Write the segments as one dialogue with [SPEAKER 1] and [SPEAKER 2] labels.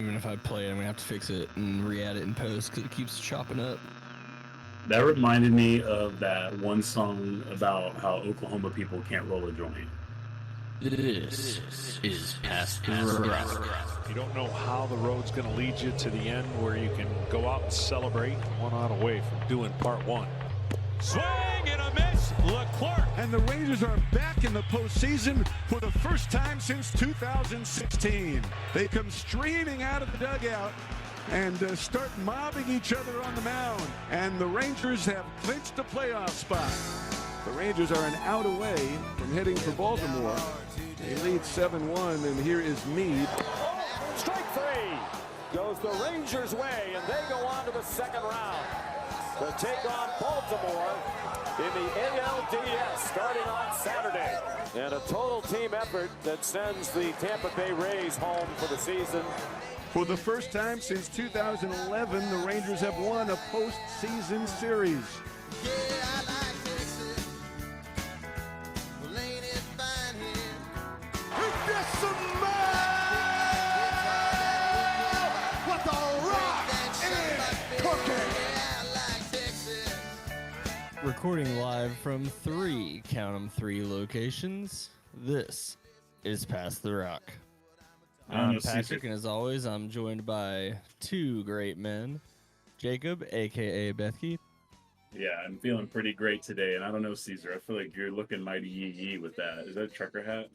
[SPEAKER 1] Even if I play it, I'm gonna have to fix it and re-add it in post because it keeps chopping up.
[SPEAKER 2] That reminded me of that one song about how Oklahoma people can't roll a joint.
[SPEAKER 1] This is Past the Rock.
[SPEAKER 3] You don't know how the road's going to lead you to the end where you can go out and celebrate 1 out away from doing part 1. Swing and a miss, Leclerc.
[SPEAKER 4] And the Rangers are back in the postseason for the first time since 2016. They come streaming out of the dugout and start mobbing each other on the mound. And the Rangers have clinched a playoff spot. The Rangers are an out away from heading for Baltimore. They lead 7-1, and here is Meade.
[SPEAKER 5] Strike 3 goes the Rangers' way, and they go on to the second round to take on Baltimore in the ALDS starting on Saturday. And a total team effort that sends the Tampa Bay Rays home for the season.
[SPEAKER 4] For the first time since 2011, the Rangers have won a postseason series.
[SPEAKER 1] Recording live from 3 locations. This is Past the Rock. I'm Patrick, and as always, I'm joined by 2 great men. Jacob, aka BETHKE.
[SPEAKER 2] Yeah, I'm feeling pretty great today, and I don't know, Caesar. I feel like you're looking mighty yee with that. Is that a trucker hat?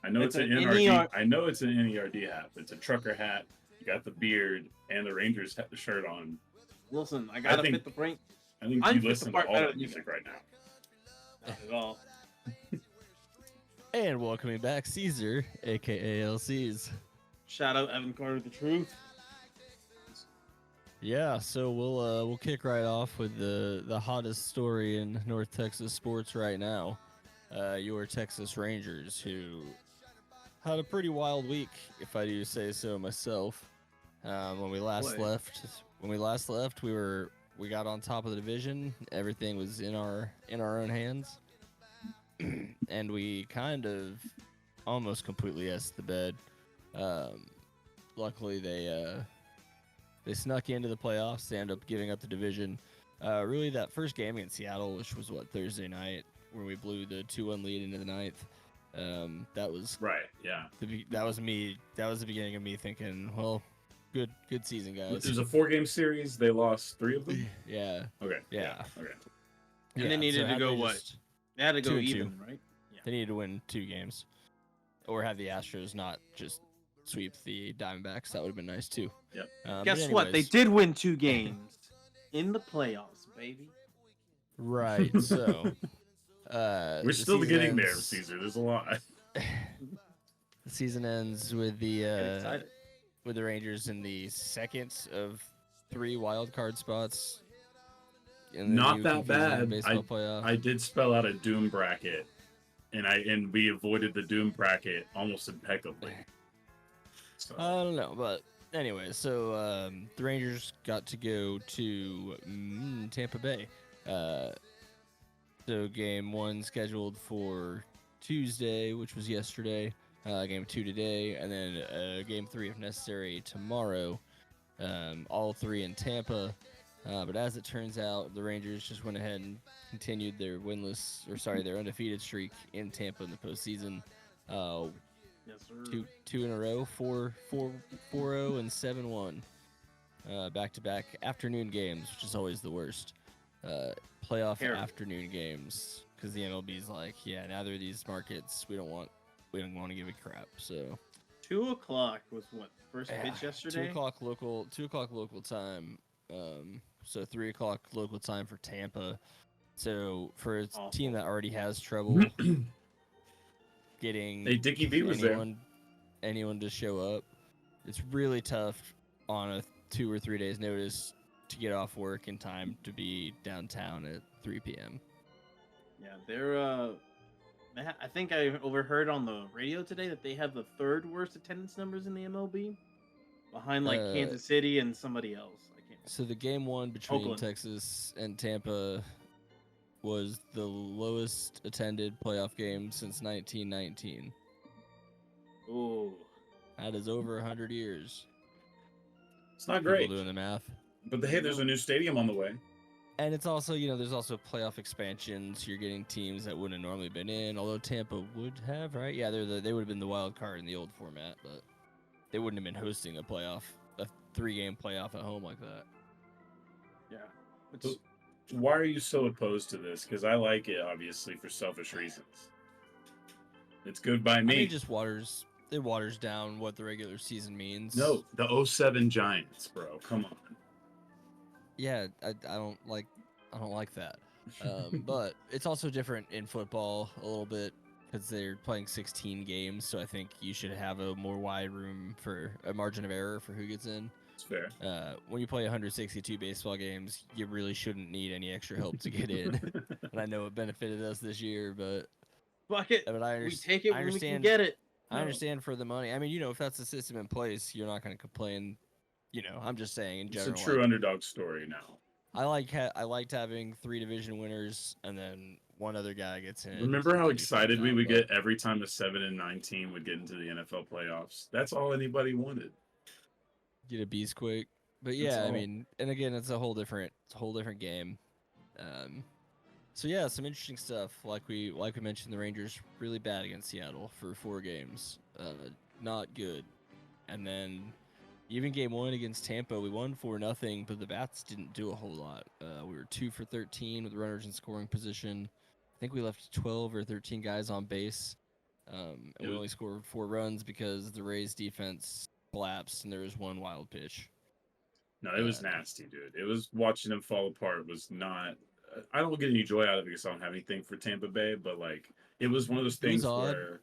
[SPEAKER 2] I know it's an NRD. I know it's an NERD hat. But it's a trucker hat. You got the beard and the Rangers shirt on.
[SPEAKER 6] Listen, I gotta fit the brain.
[SPEAKER 2] I think you listen to all that music right now.
[SPEAKER 6] Not at all.
[SPEAKER 1] And welcoming back Caesar, aka LCs.
[SPEAKER 6] Shout out Evan Carter, the truth.
[SPEAKER 1] Yeah, so we'll kick right off with the hottest story in North Texas sports right now. Your Texas Rangers, who had a pretty wild week, if I do say so myself. When we last left, we got on top of the division. Everything was in our own hands, and we kind of almost completely asked the bed. Luckily, they snuck into the playoffs. They ended up giving up the division. Really, that first game against Seattle, which was Thursday night, where we blew the 2-1 lead into the ninth. That was
[SPEAKER 2] right. Yeah,
[SPEAKER 1] that was me. That was the beginning of me thinking, well, good season, guys.
[SPEAKER 2] There's a 4-game series. They lost 3 of them.
[SPEAKER 1] Yeah.
[SPEAKER 2] Okay.
[SPEAKER 1] Yeah.
[SPEAKER 2] Okay.
[SPEAKER 6] And they needed to go what? They had to go even, right?
[SPEAKER 1] Yeah. They needed to win 2 games, or have the Astros not just sweep the Diamondbacks. That would have been nice too.
[SPEAKER 2] Yep.
[SPEAKER 6] Guess what? They did win 2 games in the playoffs, baby.
[SPEAKER 1] Right. So
[SPEAKER 2] we're still getting there, Caesar. There's a lot.
[SPEAKER 1] The season ends with the Rangers in the second of 3 wild card spots.
[SPEAKER 2] Not that bad.
[SPEAKER 1] Playoff.
[SPEAKER 2] I did spell out a doom bracket, and we avoided the doom bracket almost impeccably. So.
[SPEAKER 1] I don't know, but anyway, so the Rangers got to go to Tampa Bay. So game 1 scheduled for Tuesday, which was yesterday. Game 2 today, and then game 3 if necessary tomorrow. All 3 in Tampa. But as it turns out, the Rangers just went ahead and continued their their undefeated streak in Tampa in the postseason.
[SPEAKER 6] Yes, sir.
[SPEAKER 1] Two in a row, 4-0 and 7-1. Back-to-back afternoon games, which is always the worst. Playoff afternoon games, because the MLB's like, yeah, now they're these markets, we don't want to give a crap. So
[SPEAKER 6] 2 o'clock was what, first pitch yesterday?
[SPEAKER 1] 2 o'clock local time. So 3 o'clock local time for Tampa. So for a team that already has trouble getting
[SPEAKER 2] Dickie V was
[SPEAKER 1] anyone to show up, it's really tough on a 2 or 3 days notice to get off work in time to be downtown at 3 p.m.
[SPEAKER 6] Yeah, they're I think I overheard on the radio today that they have the 3rd worst attendance numbers in the MLB, behind Kansas City and somebody else. I can't.
[SPEAKER 1] So the game 1 between
[SPEAKER 6] Oakland.
[SPEAKER 1] Texas and Tampa was the lowest attended playoff game since 1919.
[SPEAKER 6] Ooh.
[SPEAKER 1] That is over 100 years.
[SPEAKER 2] It's not
[SPEAKER 1] People
[SPEAKER 2] great.
[SPEAKER 1] doing the math.
[SPEAKER 2] But hey, there's a new stadium on the way.
[SPEAKER 1] And it's also, there's also playoff expansions. You're getting teams that wouldn't have normally been in, although Tampa would have, right? Yeah, they would have been the wild card in the old format, but they wouldn't have been hosting a 3-game playoff at home like that.
[SPEAKER 6] Yeah.
[SPEAKER 2] Why are you so opposed to this? Because I like it, obviously, for selfish reasons. It's good by me.
[SPEAKER 1] It just waters down what the regular season means.
[SPEAKER 2] No, the 07 Giants, bro. Come on.
[SPEAKER 1] Yeah, I don't like that. But it's also different in football a little bit because they're playing 16 games, so I think you should have a more wide room for a margin of error for who gets in.
[SPEAKER 2] It's fair.
[SPEAKER 1] When you play 162 baseball games, you really shouldn't need any extra help to get in. And I know it benefited us this year, but
[SPEAKER 6] fuck it.
[SPEAKER 1] But
[SPEAKER 6] we take it when we can get it.
[SPEAKER 1] I understand for the money. I mean, if that's the system in place, you're not going to complain. I'm just saying in general.
[SPEAKER 2] It's a true underdog story now.
[SPEAKER 1] I liked having 3 division winners and then one other guy gets in.
[SPEAKER 2] Remember how excited we would get every time a 7-9 team would get into the NFL playoffs? That's all anybody wanted.
[SPEAKER 1] Get a beastquake. But yeah, I mean, and again, it's a whole different game. So yeah, some interesting stuff. Like we mentioned, the Rangers really bad against Seattle for 4 games. Not good. And then even game 1 against Tampa, we won 4-0, but the Bats didn't do a whole lot. We were 2 for 13 with runners in scoring position. I think we left 12 or 13 guys on base. And we only scored 4 runs because the Rays defense collapsed and there was 1 wild pitch.
[SPEAKER 2] No, it was nasty, dude. It was watching them fall apart was not. I don't get any joy out of it because I don't have anything for Tampa Bay, but it was one of those things where,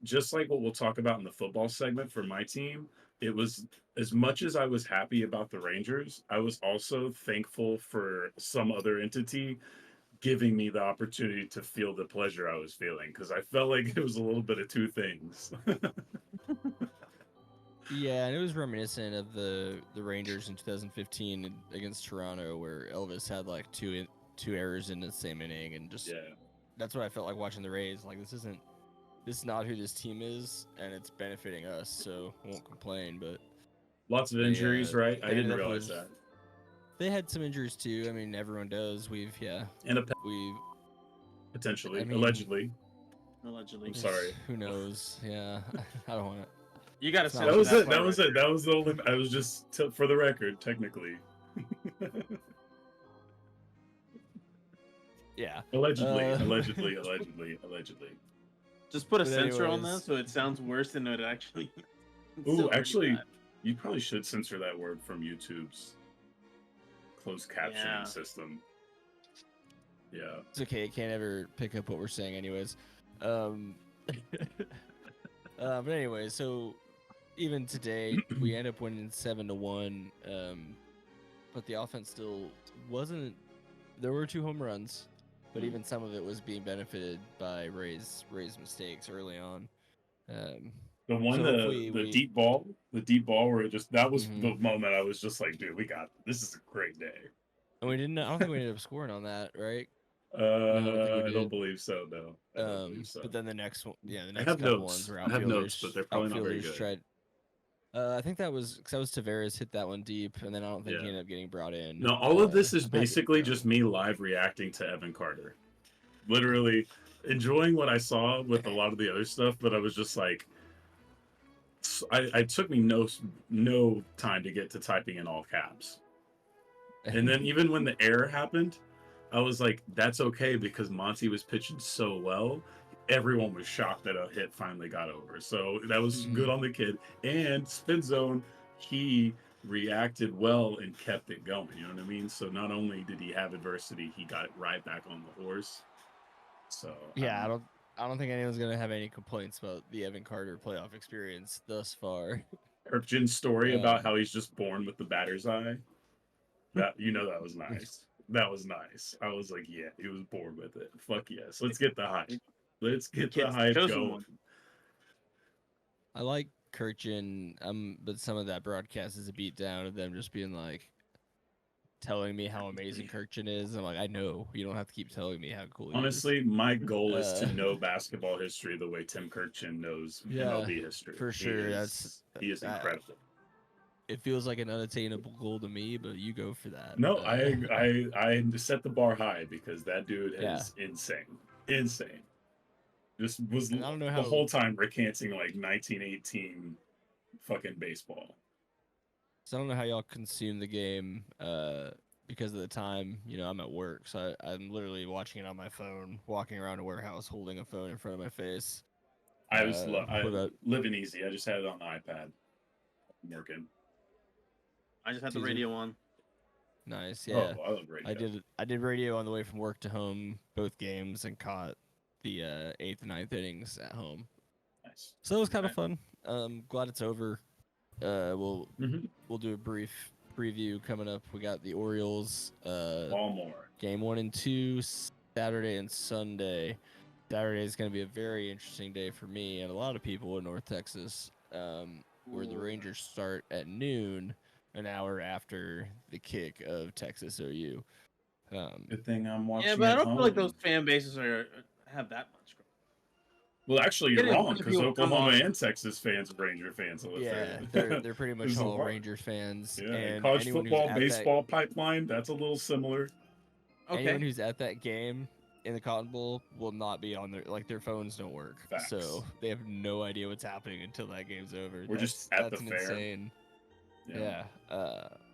[SPEAKER 2] just like what we'll talk about in the football segment for my team, it was as much as I was happy about the Rangers, I was also thankful for some other entity giving me the opportunity to feel the pleasure I was feeling because I felt like it was a little bit of 2 things.
[SPEAKER 1] Yeah, and it was reminiscent of the Rangers in 2015 against Toronto, where Elvis had 2 errors in the same inning, and just that's what I felt like watching the Rays. This is not who this team is, and it's benefiting us, so I won't complain. But
[SPEAKER 2] lots of injuries, right? I didn't realize that.
[SPEAKER 1] They had some injuries too. I mean, everyone does.
[SPEAKER 2] Potentially, allegedly.
[SPEAKER 6] I'm
[SPEAKER 2] sorry.
[SPEAKER 1] Who knows? Yeah, I don't want to.
[SPEAKER 6] You got to say
[SPEAKER 2] that was it. That was it. That was the only. I was just for the record, technically.
[SPEAKER 1] Yeah.
[SPEAKER 2] Allegedly.
[SPEAKER 6] Just put a censor on that so it sounds worse than it actually.
[SPEAKER 2] Ooh, actually, you probably should censor that word from YouTube's closed captioning system. Yeah.
[SPEAKER 1] It's okay. It can't ever pick up what we're saying, anyways. But anyway, so even today we end up winning 7-1. But the offense still wasn't. There were 2 home runs. But even some of it was being benefited by Ray's mistakes early on.
[SPEAKER 2] The one, the deep ball where that was the moment I was just like, dude, we got this. Is a great day.
[SPEAKER 1] And I don't think we ended up scoring on that, right?
[SPEAKER 2] I don't believe so, no.
[SPEAKER 1] But then the next one, the next couple ones were outfielders.
[SPEAKER 2] I have notes, but they're probably not very good.
[SPEAKER 1] I think that was Tavares hit that one deep, and then I don't think he ended up getting brought in.
[SPEAKER 2] No, all of this is basically just me live reacting to Evan Carter. Literally enjoying what I saw with a lot of the other stuff, but I was just like, I took me no time to get to typing in all caps. And then even when the error happened, I was like, that's okay because Monty was pitching so well. Everyone was shocked that a hit finally got over. So that was good on the kid. And Spin Zone, he reacted well and kept it going. You know what I mean? So not only did he have adversity, he got right back on the horse. So
[SPEAKER 1] yeah, I don't think anyone's gonna have any complaints about the Evan Carter playoff experience thus far.
[SPEAKER 2] Urchin's story about how he's just born with the batter's eye. That that was nice. That was nice. I was like, yeah, he was born with it. Fuck yes. Let's get the hype. Let's get the hype going.
[SPEAKER 1] I like Kirchin, but some of that broadcast is a beat down of them just being like telling me how amazing Kirchin is. I'm like, I know. You don't have to keep telling me how cool he is.
[SPEAKER 2] Honestly, my goal is to know basketball history the way Tim Kirchin knows MLB history.
[SPEAKER 1] For sure.
[SPEAKER 2] He is incredible.
[SPEAKER 1] it feels like an unattainable goal to me, but you go for that.
[SPEAKER 2] No, I set the bar high because that dude
[SPEAKER 1] Yeah.
[SPEAKER 2] is insane. Just was
[SPEAKER 1] And I don't know
[SPEAKER 2] the
[SPEAKER 1] how
[SPEAKER 2] whole time recanting like 1918 fucking baseball.
[SPEAKER 1] So I don't know how y'all consume the game because of the time. You know, I'm at work, so I'm literally watching it on my phone, walking around a warehouse holding a phone in front of my face.
[SPEAKER 2] I
[SPEAKER 1] what about
[SPEAKER 2] living easy. I just had it on the iPad. I'm working.
[SPEAKER 6] I just had the
[SPEAKER 1] Caesar?
[SPEAKER 6] radio on.
[SPEAKER 1] Nice, yeah.
[SPEAKER 2] Oh, I love radio.
[SPEAKER 1] I did radio on the way from work to home, both games, and caught the 8th and 9th innings at home.
[SPEAKER 2] Nice.
[SPEAKER 1] So it was kind of fun. Glad it's over. We'll do a brief preview coming up. We got the Orioles
[SPEAKER 2] Baltimore
[SPEAKER 1] game 1 and 2 Saturday and Sunday. Saturday is going to be a very interesting day for me and a lot of people in North Texas, where the Rangers start at noon, an hour after the kick of Texas OU.
[SPEAKER 2] Good thing I'm watching.
[SPEAKER 6] Yeah, but I don't
[SPEAKER 2] home.
[SPEAKER 6] feel like those fan bases have that much.
[SPEAKER 2] Well, actually, you're wrong because Oklahoma
[SPEAKER 6] on.
[SPEAKER 2] and Texas fans are Ranger fans.
[SPEAKER 1] Yeah, they're pretty much all Rangers fans.
[SPEAKER 2] Yeah,
[SPEAKER 1] and
[SPEAKER 2] college football, baseball pipeline, that's a little similar.
[SPEAKER 6] Okay.
[SPEAKER 1] Anyone who's at that game in the Cotton Bowl will not be on their phones don't work.
[SPEAKER 2] Facts.
[SPEAKER 1] So they have no idea what's happening until that game's over.
[SPEAKER 2] We're just at the fair.
[SPEAKER 1] Insane. Yeah.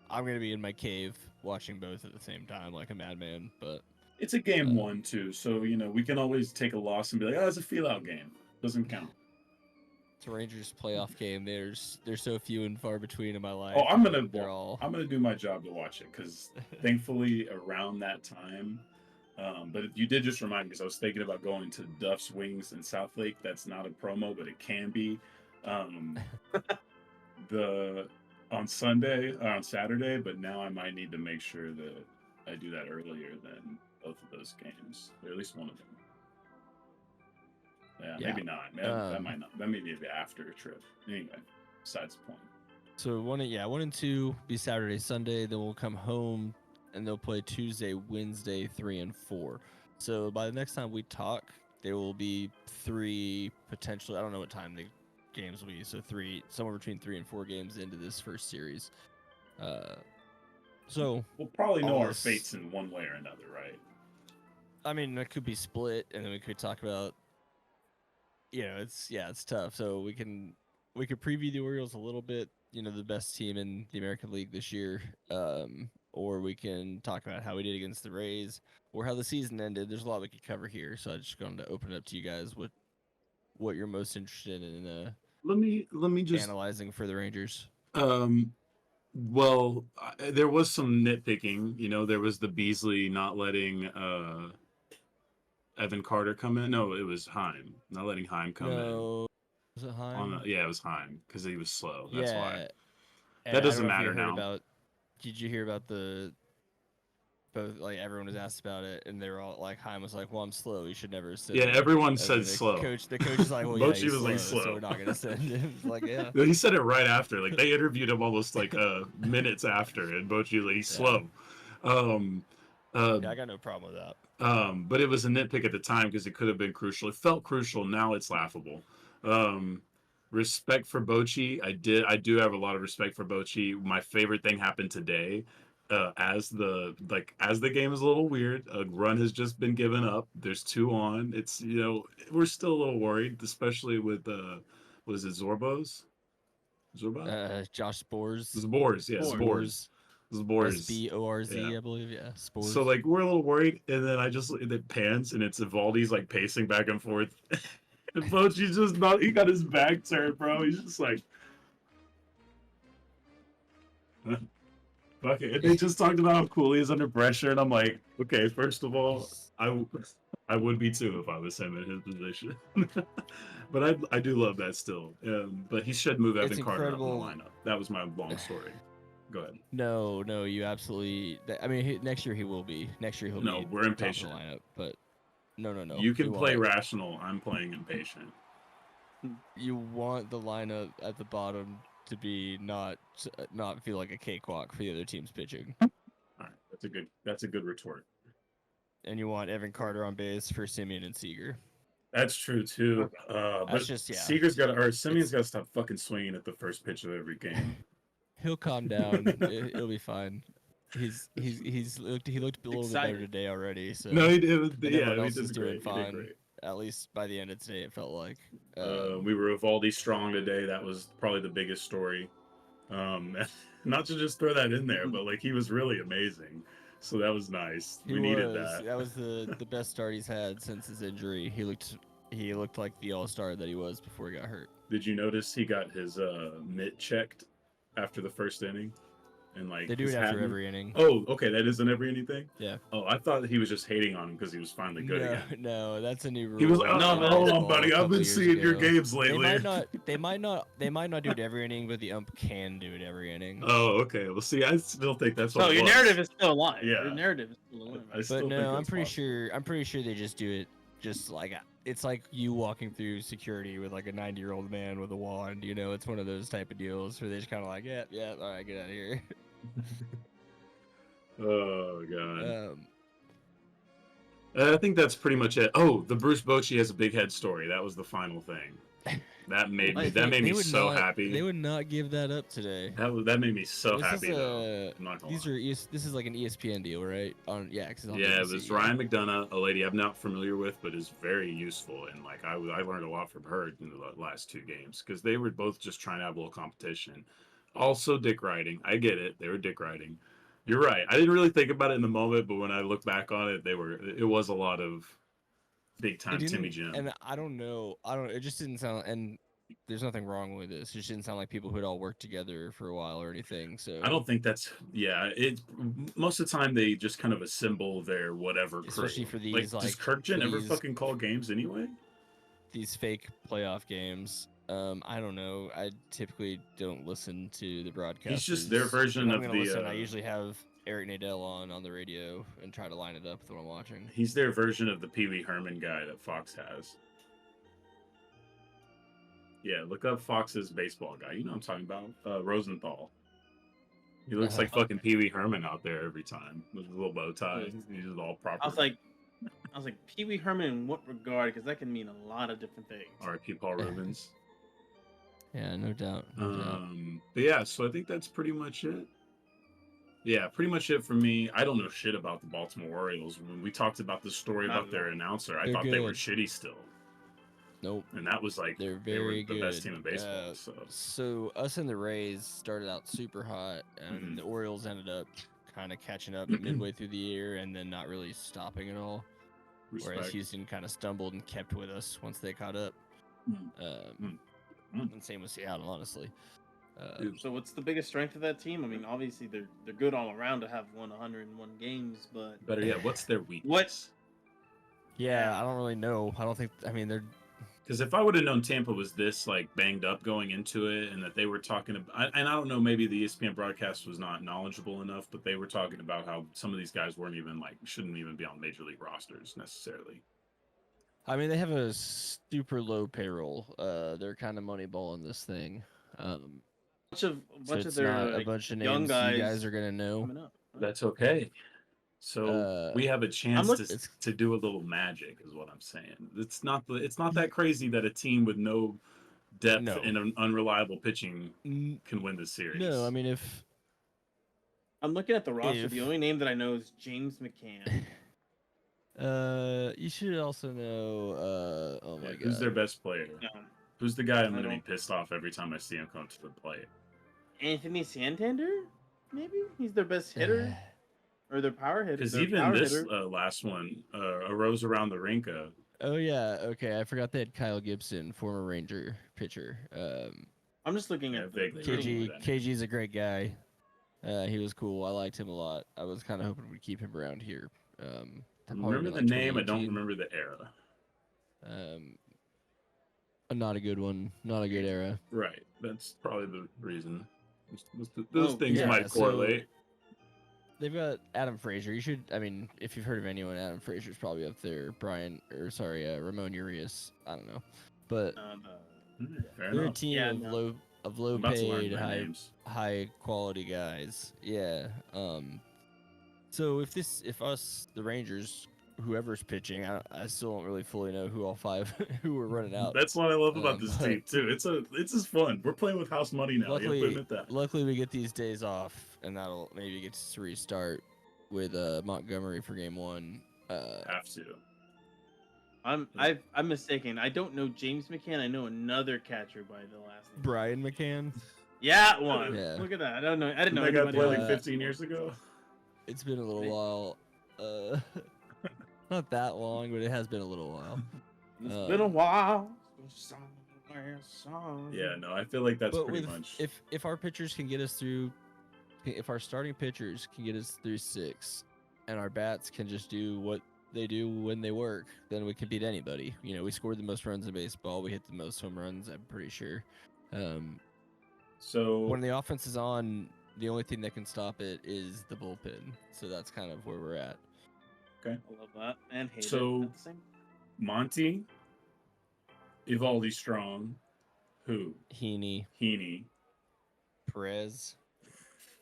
[SPEAKER 1] I'm gonna be in my cave watching both at the same time like a madman, but
[SPEAKER 2] it's a game 1 too, so you know we can always take a loss and be like, oh, it's a feel-out game. Doesn't count.
[SPEAKER 1] It's a Rangers playoff game. There's so few and far between in my life.
[SPEAKER 2] Oh, I'm gonna do my job to watch it because thankfully around that time. But you did just remind me because I was thinking about going to Duff's Wings in South Lake. That's not a promo, but it can be. On Saturday, but now I might need to make sure that I do that earlier than both of those games, or at least one of them. Yeah. Maybe not. That might not. That may be after a trip. Anyway, besides the point.
[SPEAKER 1] So 1 and 2 be Saturday, Sunday. Then we'll come home and they'll play Tuesday, Wednesday, 3 and 4. So by the next time we talk, there will be 3 potentially. I don't know what time the games will be. So 3, somewhere between 3 and 4 games into this first series. So
[SPEAKER 2] we'll probably know our fates in one way or another, right?
[SPEAKER 1] I mean, it could be split, and then we could talk about. You know, it's tough. So we could preview the Orioles a little bit. You know, the best team in the American League this year. Or we can talk about how we did against the Rays, or how the season ended. There's a lot we could cover here. So I just going to open it up to you guys. What you're most interested in?
[SPEAKER 2] Let me just
[SPEAKER 1] analyzing for the Rangers.
[SPEAKER 2] Well, there was some nitpicking. You know, there was the Beasley not letting Evan Carter come in. No, it was Heim not letting Heim come in.
[SPEAKER 1] Was it Heim?
[SPEAKER 2] Yeah, it was Heim because he was slow. That's why.
[SPEAKER 1] And
[SPEAKER 2] that doesn't matter now.
[SPEAKER 1] Did you hear about both, like everyone was asked about it, and they were all like, Heim was like, "Well, I'm slow. You should never send."
[SPEAKER 2] Yeah, everyone said slow.
[SPEAKER 1] The coach is like, "Well, yeah,
[SPEAKER 2] Bochy
[SPEAKER 1] was
[SPEAKER 2] like
[SPEAKER 1] slow,
[SPEAKER 2] slow,
[SPEAKER 1] so we're not gonna send him." Like, yeah.
[SPEAKER 2] He said it right after. Like they interviewed him almost like minutes after, and Bochy like he's slow.
[SPEAKER 1] Yeah, I got no problem with that.
[SPEAKER 2] But it was a nitpick at the time because it could have been crucial. It felt crucial. Now it's laughable. Respect for Bochy. I do have a lot of respect for Bochy. My favorite thing happened today. As the game is a little weird, a run has just been given up. There's 2 on. It's, you know, we're still a little worried, especially with was it Zorbos?
[SPEAKER 1] Josh Spores.
[SPEAKER 2] Spores, yeah, Spores. Spores.
[SPEAKER 1] SBORZ,
[SPEAKER 2] yeah.
[SPEAKER 1] I believe, yeah. Spores.
[SPEAKER 2] So like we're a little worried, and then it pans, and it's Evaldi's like pacing back and forth. And Bochy's just he got his back turned, bro. He's just like. Okay, they just talked about how cool he is under pressure, and I'm like, okay, first of all, I would be too if I was him in his position. But I do love that still. But he should move Evan Carter up in the lineup. That was my long story. Go ahead.
[SPEAKER 1] No, you absolutely. I mean, next year he will be. Next year he'll be.
[SPEAKER 2] No, we're impatient.
[SPEAKER 1] Top of the lineup, but no.
[SPEAKER 2] You can play rational. I'm playing impatient.
[SPEAKER 1] You want the lineup at the bottom to be not feel like a cakewalk for the other team's pitching.
[SPEAKER 2] All right, that's a good retort.
[SPEAKER 1] And you want Evan Carter on base for Simeon and Seager.
[SPEAKER 2] That's true too. But Seager's got to, or Simeon's got to stop fucking swinging at the first pitch of every game.
[SPEAKER 1] He'll calm down. It'll be fine. He looked a little bit better today already. So
[SPEAKER 2] no, he did.
[SPEAKER 1] and
[SPEAKER 2] Yeah,
[SPEAKER 1] everyone
[SPEAKER 2] he
[SPEAKER 1] else is
[SPEAKER 2] did
[SPEAKER 1] doing
[SPEAKER 2] great. He did
[SPEAKER 1] fine.
[SPEAKER 2] great.
[SPEAKER 1] At least by the end of today, it felt like.
[SPEAKER 2] We were Evaldi strong today. That was probably the biggest story. Not to just throw that in there, but like he was really amazing. So that was nice. We needed that.
[SPEAKER 1] That was the best start he's had since his injury. He looked like the all-star that he was before he got hurt.
[SPEAKER 2] Did you notice he got his mitt checked after the first inning? And like
[SPEAKER 1] They do it after every inning.
[SPEAKER 2] Oh, okay, that isn't every anything.
[SPEAKER 1] Yeah.
[SPEAKER 2] Oh, I thought he was just hating on him because he was finally good again.
[SPEAKER 1] No, that's a new rule.
[SPEAKER 2] He was
[SPEAKER 1] in
[SPEAKER 2] no, hold on, buddy. I've been seeing your games lately.
[SPEAKER 1] They might not do it every inning, but the ump can do it every inning.
[SPEAKER 2] Oh, okay. Well, see, I still think that's what.
[SPEAKER 6] So your narrative is still alive.
[SPEAKER 2] Yeah.
[SPEAKER 6] Your narrative is still alive.
[SPEAKER 1] But no, I'm pretty sure they just do it just like it's like you walking through security with like a 90-year-old man with a wand. You know, it's one of those type of deals where they just kind of like, yeah, all right, get out of here.
[SPEAKER 2] Oh god. I think that's pretty much it. Oh, the Bruce Bochy has a big head story. That was the final thing. That made me so happy.
[SPEAKER 1] They would not give that up today.
[SPEAKER 2] That made me so happy though.
[SPEAKER 1] This is like an ESPN deal, right?
[SPEAKER 2] It was Ryan McDonough, a lady I'm not familiar with, but is very useful, and like I learned a lot from her in the last 2 games because they were both just trying to have a little competition. Also, dick riding. I get it. They were dick riding. You're right. I didn't really think about it in the moment, but when I look back on it, it was a lot of big time Timmy Jim.
[SPEAKER 1] And I don't know. It just didn't sound. And there's nothing wrong with this. It just didn't sound like people who had all worked together for a while or anything. So
[SPEAKER 2] I don't think that's. Yeah, it. Most of the time they just kind of assemble their whatever crew.
[SPEAKER 1] Especially for these
[SPEAKER 2] does Kirkjian ever fucking call games anyway?
[SPEAKER 1] These fake playoff games. I don't know. I typically don't listen to the broadcast.
[SPEAKER 2] He's just their version of the.
[SPEAKER 1] I usually have Eric Nadell on the radio and try to line it up with what I'm watching.
[SPEAKER 2] He's their version of the Pee Wee Herman guy that Fox has. Yeah, look up Fox's baseball guy. You know what I'm talking about? Rosenthal. He looks like fucking Pee Wee Herman out there every time with his little bow tie. He's just all proper.
[SPEAKER 6] I was like, Pee Wee Herman in what regard? Because that can mean a lot of different things.
[SPEAKER 2] R.I.P. Paul Rubens.
[SPEAKER 1] Yeah, no doubt.
[SPEAKER 2] But yeah, so I think that's pretty much it. Yeah, pretty much it for me. I don't know shit about the Baltimore Orioles. When we talked about the story about their announcer, I thought they were shitty still.
[SPEAKER 1] Nope.
[SPEAKER 2] And that was like
[SPEAKER 1] they
[SPEAKER 2] were
[SPEAKER 1] the
[SPEAKER 2] good. Best team in baseball.
[SPEAKER 1] So us and the Rays started out super hot, and the Orioles ended up kind of catching up midway through the year, and then not really stopping at all.
[SPEAKER 2] Respect.
[SPEAKER 1] Whereas Houston kind of stumbled and kept with us once they caught up. And same with Seattle, honestly.
[SPEAKER 6] So what's the biggest strength of that team? I mean, obviously they're good all around to have won 101 games, but
[SPEAKER 2] better yet, what's their weakness?
[SPEAKER 6] What?
[SPEAKER 1] Yeah, I don't really know. They're
[SPEAKER 2] because if I would have known Tampa was this like banged up going into it, and that they were talking about, and I don't know, maybe the ESPN broadcast was not knowledgeable enough, but they were talking about how some of these guys shouldn't even be on major league rosters necessarily.
[SPEAKER 1] I mean, they have a super low payroll. They're kind of moneyballing this thing.
[SPEAKER 6] A bunch of their
[SPEAKER 1] a bunch of
[SPEAKER 6] young
[SPEAKER 1] names
[SPEAKER 6] guys
[SPEAKER 1] you guys are gonna know.
[SPEAKER 6] Up, right?
[SPEAKER 2] That's okay. So we have a chance to do a little magic, is what I'm saying. It's not that crazy that a team with no depth and an unreliable pitching can win this series.
[SPEAKER 1] No, I mean if
[SPEAKER 6] I'm looking at the roster, the only name that I know is James McCann.
[SPEAKER 1] You should also know. Oh my god,
[SPEAKER 2] who's their best player? No. Who's the guy I'm gonna be pissed off every time I see him come to the plate?
[SPEAKER 6] Anthony Santander, maybe he's their best hitter. Or their power hitter.
[SPEAKER 2] Because even this last one arose around the Rinka.
[SPEAKER 1] Oh yeah, okay. I forgot they had Kyle Gibson, former Ranger pitcher.
[SPEAKER 6] I'm just looking at
[SPEAKER 1] KG. KG's a great guy. He was cool. I liked him a lot. I was kind of hoping we'd keep him around here.
[SPEAKER 2] I remember the name. I don't remember the era.
[SPEAKER 1] Not a good one. Not a good era.
[SPEAKER 2] Right. That's probably the reason. Those things might correlate.
[SPEAKER 1] They've got Adam Frazier. If you've heard of anyone, Adam Frazier's probably up there. Ramon Urias. I don't know, but they're a team of low paid, high quality guys. Yeah. So if us, the Rangers, whoever's pitching. I still don't really fully know who all 5 who we're running out.
[SPEAKER 2] That's what I love about this team too. It's just fun. We're playing with house money now. You have to admit that.
[SPEAKER 1] Luckily, we get these days off, and that'll maybe get us to restart with Montgomery for game 1.
[SPEAKER 2] Have to.
[SPEAKER 6] I'm mistaken. I don't know James McCann. I know another catcher by the last name.
[SPEAKER 1] Brian McCann.
[SPEAKER 6] Yeah, one.
[SPEAKER 1] Yeah.
[SPEAKER 6] Look at that. I don't know. I didn't know
[SPEAKER 2] That guy
[SPEAKER 6] anybody
[SPEAKER 2] played
[SPEAKER 6] else.
[SPEAKER 2] like 15 years ago.
[SPEAKER 1] It's been a little while. Not that long, but it has been a little while.
[SPEAKER 6] It's been a while.
[SPEAKER 2] Yeah, no, I feel like that's
[SPEAKER 1] But
[SPEAKER 2] pretty much.
[SPEAKER 1] if our pitchers can get us through, if our starting pitchers can get us through 6, and our bats can just do what they do when they work, then we can beat anybody. You know, we scored the most runs in baseball. We hit the most home runs, I'm pretty sure.
[SPEAKER 2] So
[SPEAKER 1] when the offense is on, the only thing that can stop it is the bullpen. So that's kind of where we're at.
[SPEAKER 2] okay.
[SPEAKER 6] I love that and hate
[SPEAKER 2] So-
[SPEAKER 6] it at the same.
[SPEAKER 2] Monty, Evaldi Strong, who?
[SPEAKER 1] Heaney, Perez,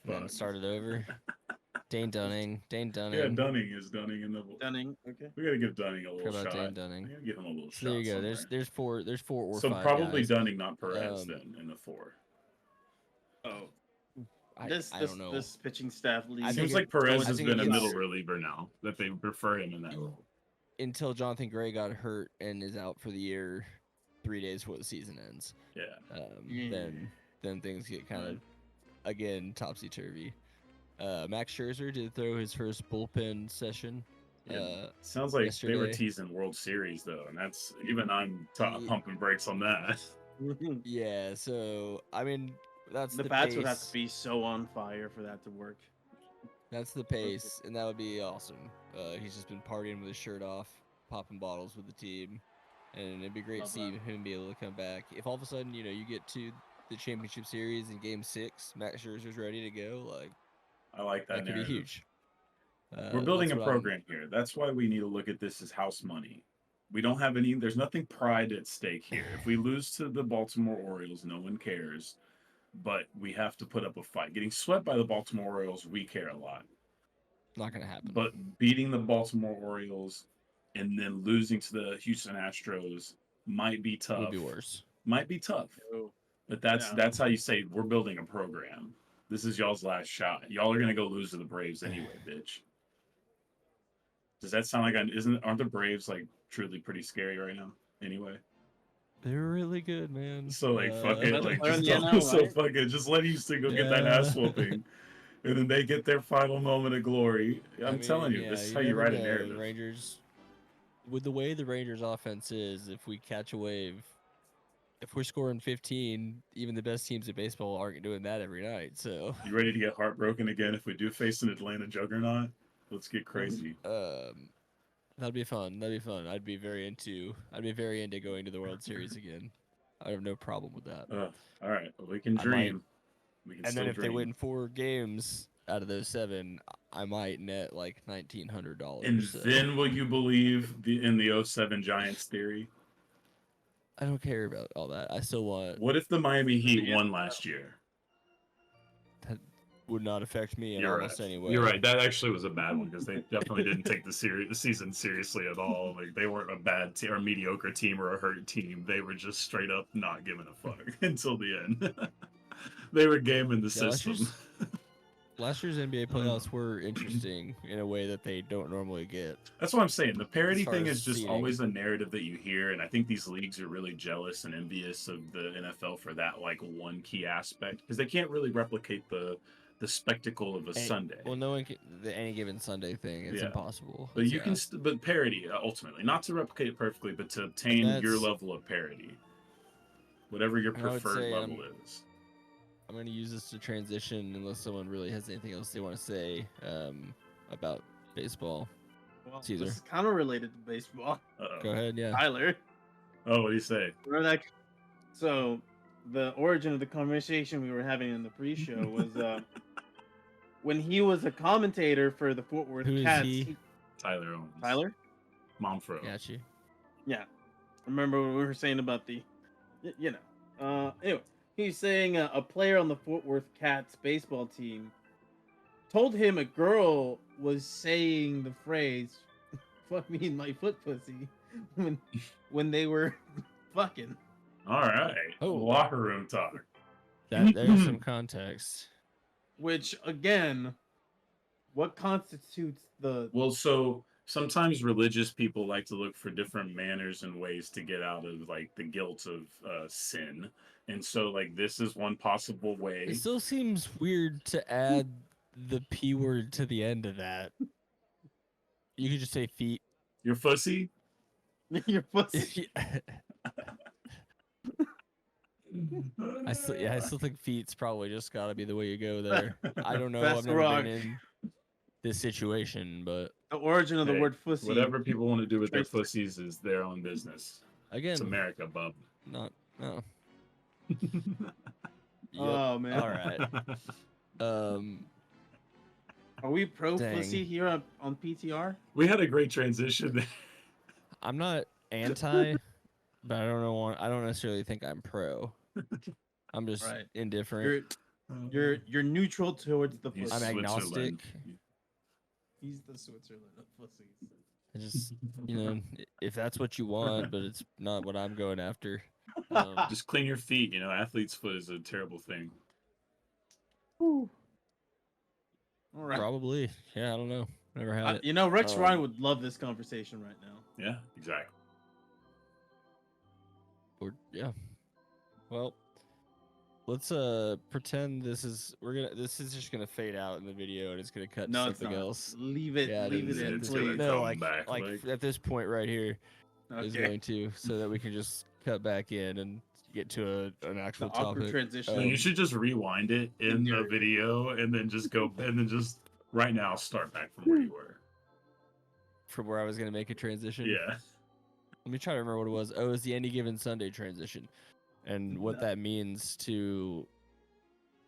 [SPEAKER 1] then
[SPEAKER 2] Fuck.
[SPEAKER 1] started over. Dane Dunning.
[SPEAKER 2] Yeah, Dunning is Dunning in the.
[SPEAKER 6] Dunning. Okay.
[SPEAKER 2] We gotta give Dunning a
[SPEAKER 1] Forgot
[SPEAKER 2] little
[SPEAKER 1] about
[SPEAKER 2] shot.
[SPEAKER 1] Dane Dunning.
[SPEAKER 2] We gotta give him a little
[SPEAKER 1] So
[SPEAKER 2] shot.
[SPEAKER 1] there you go.
[SPEAKER 2] somewhere.
[SPEAKER 1] There's four or
[SPEAKER 2] So
[SPEAKER 1] 5
[SPEAKER 2] probably
[SPEAKER 1] guys.
[SPEAKER 2] Dunning, not Perez,
[SPEAKER 1] Um,
[SPEAKER 2] then in the 4.
[SPEAKER 6] Oh,
[SPEAKER 1] I
[SPEAKER 6] this
[SPEAKER 1] don't know.
[SPEAKER 6] this pitching staff leads.
[SPEAKER 1] I
[SPEAKER 2] Seems
[SPEAKER 1] think
[SPEAKER 2] like Perez
[SPEAKER 1] I
[SPEAKER 2] has
[SPEAKER 1] think
[SPEAKER 2] been a
[SPEAKER 1] it's-
[SPEAKER 2] middle reliever now. That they prefer him in that role.
[SPEAKER 1] Until Jonathan Gray got hurt and is out for the year 3 days before the season ends.
[SPEAKER 2] Yeah.
[SPEAKER 1] Then things get kind of again topsy-turvy. Max Scherzer did throw his first bullpen session.
[SPEAKER 2] Yeah. Sounds like they were
[SPEAKER 1] yesterday.
[SPEAKER 2] teasing World Series though, and that's even I'm pumping brakes on that.
[SPEAKER 1] Yeah, so I mean that's
[SPEAKER 6] the
[SPEAKER 1] the
[SPEAKER 6] bats
[SPEAKER 1] pace.
[SPEAKER 6] would have to be so on fire for that to work.
[SPEAKER 1] That's the pace, and that would be awesome. He's just been partying with his shirt off, popping bottles with the team, and it'd be great to
[SPEAKER 6] Love
[SPEAKER 1] see
[SPEAKER 6] that.
[SPEAKER 1] him be able to come back. If all of a sudden, you know, you get to the championship series in Game 6, Max Scherzer's ready to go, like
[SPEAKER 2] I like that
[SPEAKER 1] that could be
[SPEAKER 2] narrative.
[SPEAKER 1] huge.
[SPEAKER 2] We're building
[SPEAKER 1] that's
[SPEAKER 2] a
[SPEAKER 1] what I'm-
[SPEAKER 2] program here. That's why we need to look at this as house money. We don't have any. There's nothing pride at stake here. If we lose to the Baltimore Orioles, no one cares. But we have to put up a fight. Getting swept by the Baltimore Orioles, we care a lot.
[SPEAKER 1] Not gonna happen.
[SPEAKER 2] But beating the Baltimore Orioles and then losing to the Houston Astros might be tough.
[SPEAKER 1] would be worse.
[SPEAKER 2] Might be tough.
[SPEAKER 6] Oh,
[SPEAKER 2] But that's
[SPEAKER 6] Yeah.
[SPEAKER 2] that's how you say we're building a program. This is y'all's last shot. Y'all are gonna go lose to the Braves anyway, bitch. Does that sound like aren't the Braves like truly pretty scary right now? Anyway,
[SPEAKER 1] They're really good, man.
[SPEAKER 2] so like fuck it,
[SPEAKER 6] Best
[SPEAKER 2] like
[SPEAKER 6] player in
[SPEAKER 2] just
[SPEAKER 6] the
[SPEAKER 2] don't,
[SPEAKER 6] NL,
[SPEAKER 2] so
[SPEAKER 6] right?
[SPEAKER 2] fuck it, just let Houston go get that ass whooping, and then they get their final moment of glory. I'm telling you, this is how you
[SPEAKER 1] never
[SPEAKER 2] write a
[SPEAKER 1] know.
[SPEAKER 2] narrative.
[SPEAKER 1] The Rangers, with the way the Rangers offense is, if we catch a wave, if we're scoring 15, even the best teams in baseball aren't doing that every night. So,
[SPEAKER 2] You ready to get heartbroken again if we do face an Atlanta juggernaut? Let's get crazy.
[SPEAKER 1] that'd be fun. That'd be fun. I'd be very into going to the World Series again. I have no problem with that.
[SPEAKER 2] All right, well, we can
[SPEAKER 1] I
[SPEAKER 2] dream. We can
[SPEAKER 1] And
[SPEAKER 2] still
[SPEAKER 1] then if they
[SPEAKER 2] dream.
[SPEAKER 1] win 4 games out of those 7, I might net like $1,900.
[SPEAKER 2] And
[SPEAKER 1] so.
[SPEAKER 2] then will you believe in the 07 Giants theory?
[SPEAKER 1] I don't care about all that. I still want.
[SPEAKER 2] What if the Miami Heat won last year?
[SPEAKER 1] That would not affect me in
[SPEAKER 2] You're
[SPEAKER 1] almost
[SPEAKER 2] right.
[SPEAKER 1] any way.
[SPEAKER 2] You're right. That actually was a bad one because they definitely didn't take the season seriously at all. Like they weren't a bad or a mediocre team or a hurt team. They were just straight up not giving a fuck until the end. They were gaming the
[SPEAKER 1] Yeah,
[SPEAKER 2] system.
[SPEAKER 1] Last year's NBA playoffs were interesting in a way that they don't normally get.
[SPEAKER 2] That's what I'm saying. The parody
[SPEAKER 1] As far
[SPEAKER 2] thing
[SPEAKER 1] as
[SPEAKER 2] is just
[SPEAKER 1] seeding.
[SPEAKER 2] always a narrative that you hear, and I think these leagues are really jealous and envious of the NFL for that like one key aspect because they can't really replicate the spectacle of a Sunday.
[SPEAKER 1] Well, no one can. The any given Sunday thing, it's
[SPEAKER 2] Yeah.
[SPEAKER 1] impossible.
[SPEAKER 2] But you
[SPEAKER 1] Yeah.
[SPEAKER 2] can, but parody ultimately, not to replicate it perfectly, but to obtain your
[SPEAKER 1] that's-
[SPEAKER 2] level of parody, whatever your
[SPEAKER 1] And I would
[SPEAKER 2] preferred
[SPEAKER 1] say,
[SPEAKER 2] level is.
[SPEAKER 1] I'm going to use this to transition unless someone really has anything else they want to say about baseball.
[SPEAKER 6] well,
[SPEAKER 1] Caesar.
[SPEAKER 6] this is kind of related to baseball.
[SPEAKER 2] Uh-oh.
[SPEAKER 1] Go ahead, yeah.
[SPEAKER 6] Tyler,
[SPEAKER 2] Oh, what do you say?
[SPEAKER 6] remember that? So, the origin of the conversation we were having in the pre-show was when he was a commentator for the Fort Worth
[SPEAKER 1] Who is
[SPEAKER 6] Cats.
[SPEAKER 1] he?
[SPEAKER 2] Tyler Owens.
[SPEAKER 6] Tyler?
[SPEAKER 2] Momfro.
[SPEAKER 1] Got you.
[SPEAKER 6] Yeah. Remember what we were saying about the, anyway, he's saying a player on the Fort Worth Cats baseball team told him a girl was saying the phrase fuck me in my foot pussy when they were fucking.
[SPEAKER 2] All right.
[SPEAKER 1] Oh.
[SPEAKER 2] Locker room talk.
[SPEAKER 1] There's some context.
[SPEAKER 6] Which again, what constitutes the?
[SPEAKER 2] Well, so sometimes religious people like to look for different manners and ways to get out of like the guilt of sin, and so like this is one possible way.
[SPEAKER 1] It still seems weird to add the P word to the end of that. You could just say feet.
[SPEAKER 2] Your fussy.
[SPEAKER 6] Your pussy.
[SPEAKER 1] I still think feet's probably just got to be the way you go there. I don't know.
[SPEAKER 6] That's
[SPEAKER 1] I've never
[SPEAKER 6] wrong.
[SPEAKER 1] been in this situation, but
[SPEAKER 6] The origin of the word pussy.
[SPEAKER 2] Whatever people want to do with their pussies is their own business.
[SPEAKER 1] again,
[SPEAKER 2] It's America, bub.
[SPEAKER 1] not no.
[SPEAKER 6] Oh man.
[SPEAKER 1] All right.
[SPEAKER 6] Are we pro
[SPEAKER 1] Dang.
[SPEAKER 6] pussy here on PTR?
[SPEAKER 2] We had a great transition.
[SPEAKER 1] I'm not anti, but I don't necessarily think I'm pro. I'm just
[SPEAKER 6] Right.
[SPEAKER 1] indifferent.
[SPEAKER 6] You're neutral towards the
[SPEAKER 2] He's
[SPEAKER 6] pussy.
[SPEAKER 1] I'm agnostic.
[SPEAKER 2] Switzerland.
[SPEAKER 6] He's the Switzerland of pussies.
[SPEAKER 1] I just, if that's what you want, but it's not what I'm going after.
[SPEAKER 2] Just clean your feet. Athlete's foot is a terrible thing.
[SPEAKER 6] All right.
[SPEAKER 1] Probably. Yeah, I don't know. Never had it.
[SPEAKER 6] Rex Ryan would love this conversation right now.
[SPEAKER 2] Yeah, exactly.
[SPEAKER 1] Yeah. Well, let's pretend this is just gonna fade out in the video and it's gonna cut to
[SPEAKER 6] No, it's
[SPEAKER 1] something
[SPEAKER 6] not.
[SPEAKER 1] else.
[SPEAKER 6] Leave it.
[SPEAKER 1] Yeah,
[SPEAKER 6] leave it in,
[SPEAKER 2] it's
[SPEAKER 6] please.
[SPEAKER 2] gonna
[SPEAKER 1] No,
[SPEAKER 2] come
[SPEAKER 1] like
[SPEAKER 2] back,
[SPEAKER 1] like
[SPEAKER 2] like-
[SPEAKER 1] at this point right here is
[SPEAKER 6] Okay.
[SPEAKER 1] going to, so that we can just cut back in and get to an
[SPEAKER 6] The
[SPEAKER 1] actual
[SPEAKER 6] awkward
[SPEAKER 1] topic.
[SPEAKER 6] transition.
[SPEAKER 2] So you should just rewind it in the
[SPEAKER 6] Yeah.
[SPEAKER 2] video and then just go and then just right now start back from where you were.
[SPEAKER 1] From where I was gonna make a transition.
[SPEAKER 2] Yeah.
[SPEAKER 1] Let me try to remember what it was. Oh, it was the Any Given Sunday transition, and what that means to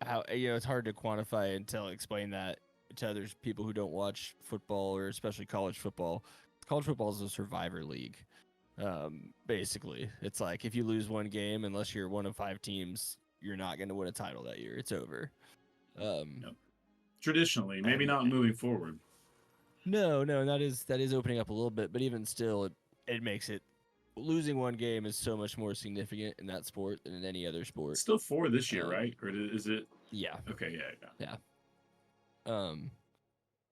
[SPEAKER 1] how it's hard to quantify and explain that to others, people who don't watch football or especially college football. College football is a survivor league. Basically, it's like if you lose one game, unless you're one of 5 teams, you're not going to win a title that year. It's over.
[SPEAKER 2] Traditionally, maybe not moving forward.
[SPEAKER 1] No, that is opening up a little bit, but even still, it makes it, losing one game is so much more significant in that sport than in any other sport.
[SPEAKER 2] It's still 4 this year, right? Or is it?
[SPEAKER 1] Yeah.
[SPEAKER 2] Okay, yeah.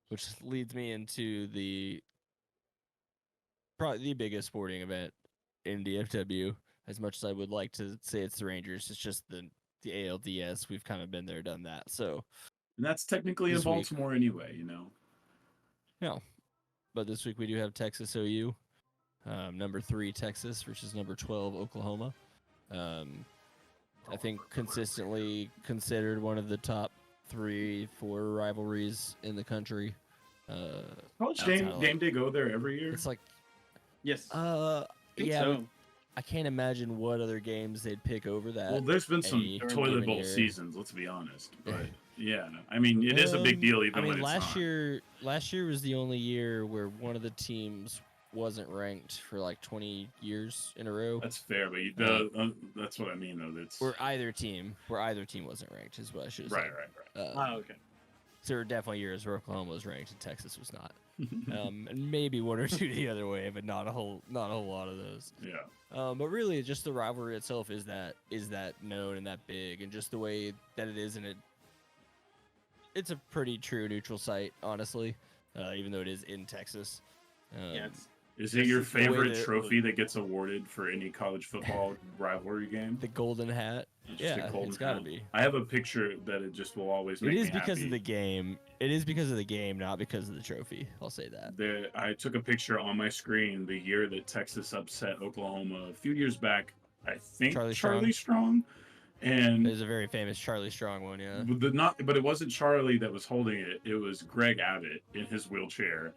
[SPEAKER 1] Which leads me into probably the biggest sporting event in DFW. As much as I would like to say it's the Rangers, it's just the ALDS. We've kind of been there, done that. So,
[SPEAKER 2] And that's technically in
[SPEAKER 1] This week.
[SPEAKER 2] Baltimore anyway,
[SPEAKER 1] yeah. But this week we do have Texas OU, number 3 Texas versus number 12 Oklahoma. I think consistently considered one of the top 3-4 rivalries in the country.
[SPEAKER 2] College
[SPEAKER 1] outside of,
[SPEAKER 2] game day go there every year.
[SPEAKER 1] It's like,
[SPEAKER 6] Yes. Think
[SPEAKER 1] yeah,
[SPEAKER 6] so.
[SPEAKER 1] I can't imagine what other games they'd pick over that.
[SPEAKER 2] Well, there's been some
[SPEAKER 1] any
[SPEAKER 2] toilet
[SPEAKER 1] given
[SPEAKER 2] bowl
[SPEAKER 1] year.
[SPEAKER 2] seasons, let's be honest. But yeah, I mean, it is a big deal even
[SPEAKER 1] I mean,
[SPEAKER 2] when it's not.
[SPEAKER 1] last year was the only year where one of the teams wasn't ranked for like 20 years in a row.
[SPEAKER 2] That's fair, but that's what I mean, though. That's
[SPEAKER 1] Where either team wasn't ranked is what I should have
[SPEAKER 2] right,
[SPEAKER 1] said.
[SPEAKER 2] right.
[SPEAKER 6] Oh, okay.
[SPEAKER 1] So there were definitely years where Oklahoma was ranked and Texas was not. And maybe one or two the other way, but not a whole lot of those.
[SPEAKER 2] Yeah.
[SPEAKER 1] But really, just the rivalry itself is that known and that big, and just the way that it is, and it's a pretty true neutral site, honestly. Even though it is in Texas.
[SPEAKER 6] Yeah.
[SPEAKER 2] Is it your
[SPEAKER 1] Just the way
[SPEAKER 2] favorite
[SPEAKER 1] that-
[SPEAKER 2] trophy that gets awarded for any college football rivalry game?
[SPEAKER 1] The golden hat.
[SPEAKER 2] Just
[SPEAKER 1] Yeah,
[SPEAKER 2] a golden
[SPEAKER 1] it's got to
[SPEAKER 2] hat.
[SPEAKER 1] be.
[SPEAKER 2] I have a picture that it just will always
[SPEAKER 1] It
[SPEAKER 2] make me
[SPEAKER 1] is because
[SPEAKER 2] happy.
[SPEAKER 1] of the game. It is because of the game, not because of the trophy. I'll say that.
[SPEAKER 2] I took a picture on my screen the year that Texas upset Oklahoma a few years back. I think
[SPEAKER 1] Charlie
[SPEAKER 2] Strong. And
[SPEAKER 1] There's a very famous Charlie Strong one, yeah.
[SPEAKER 2] but it wasn't Charlie that was holding it. It was Greg Abbott in his wheelchair,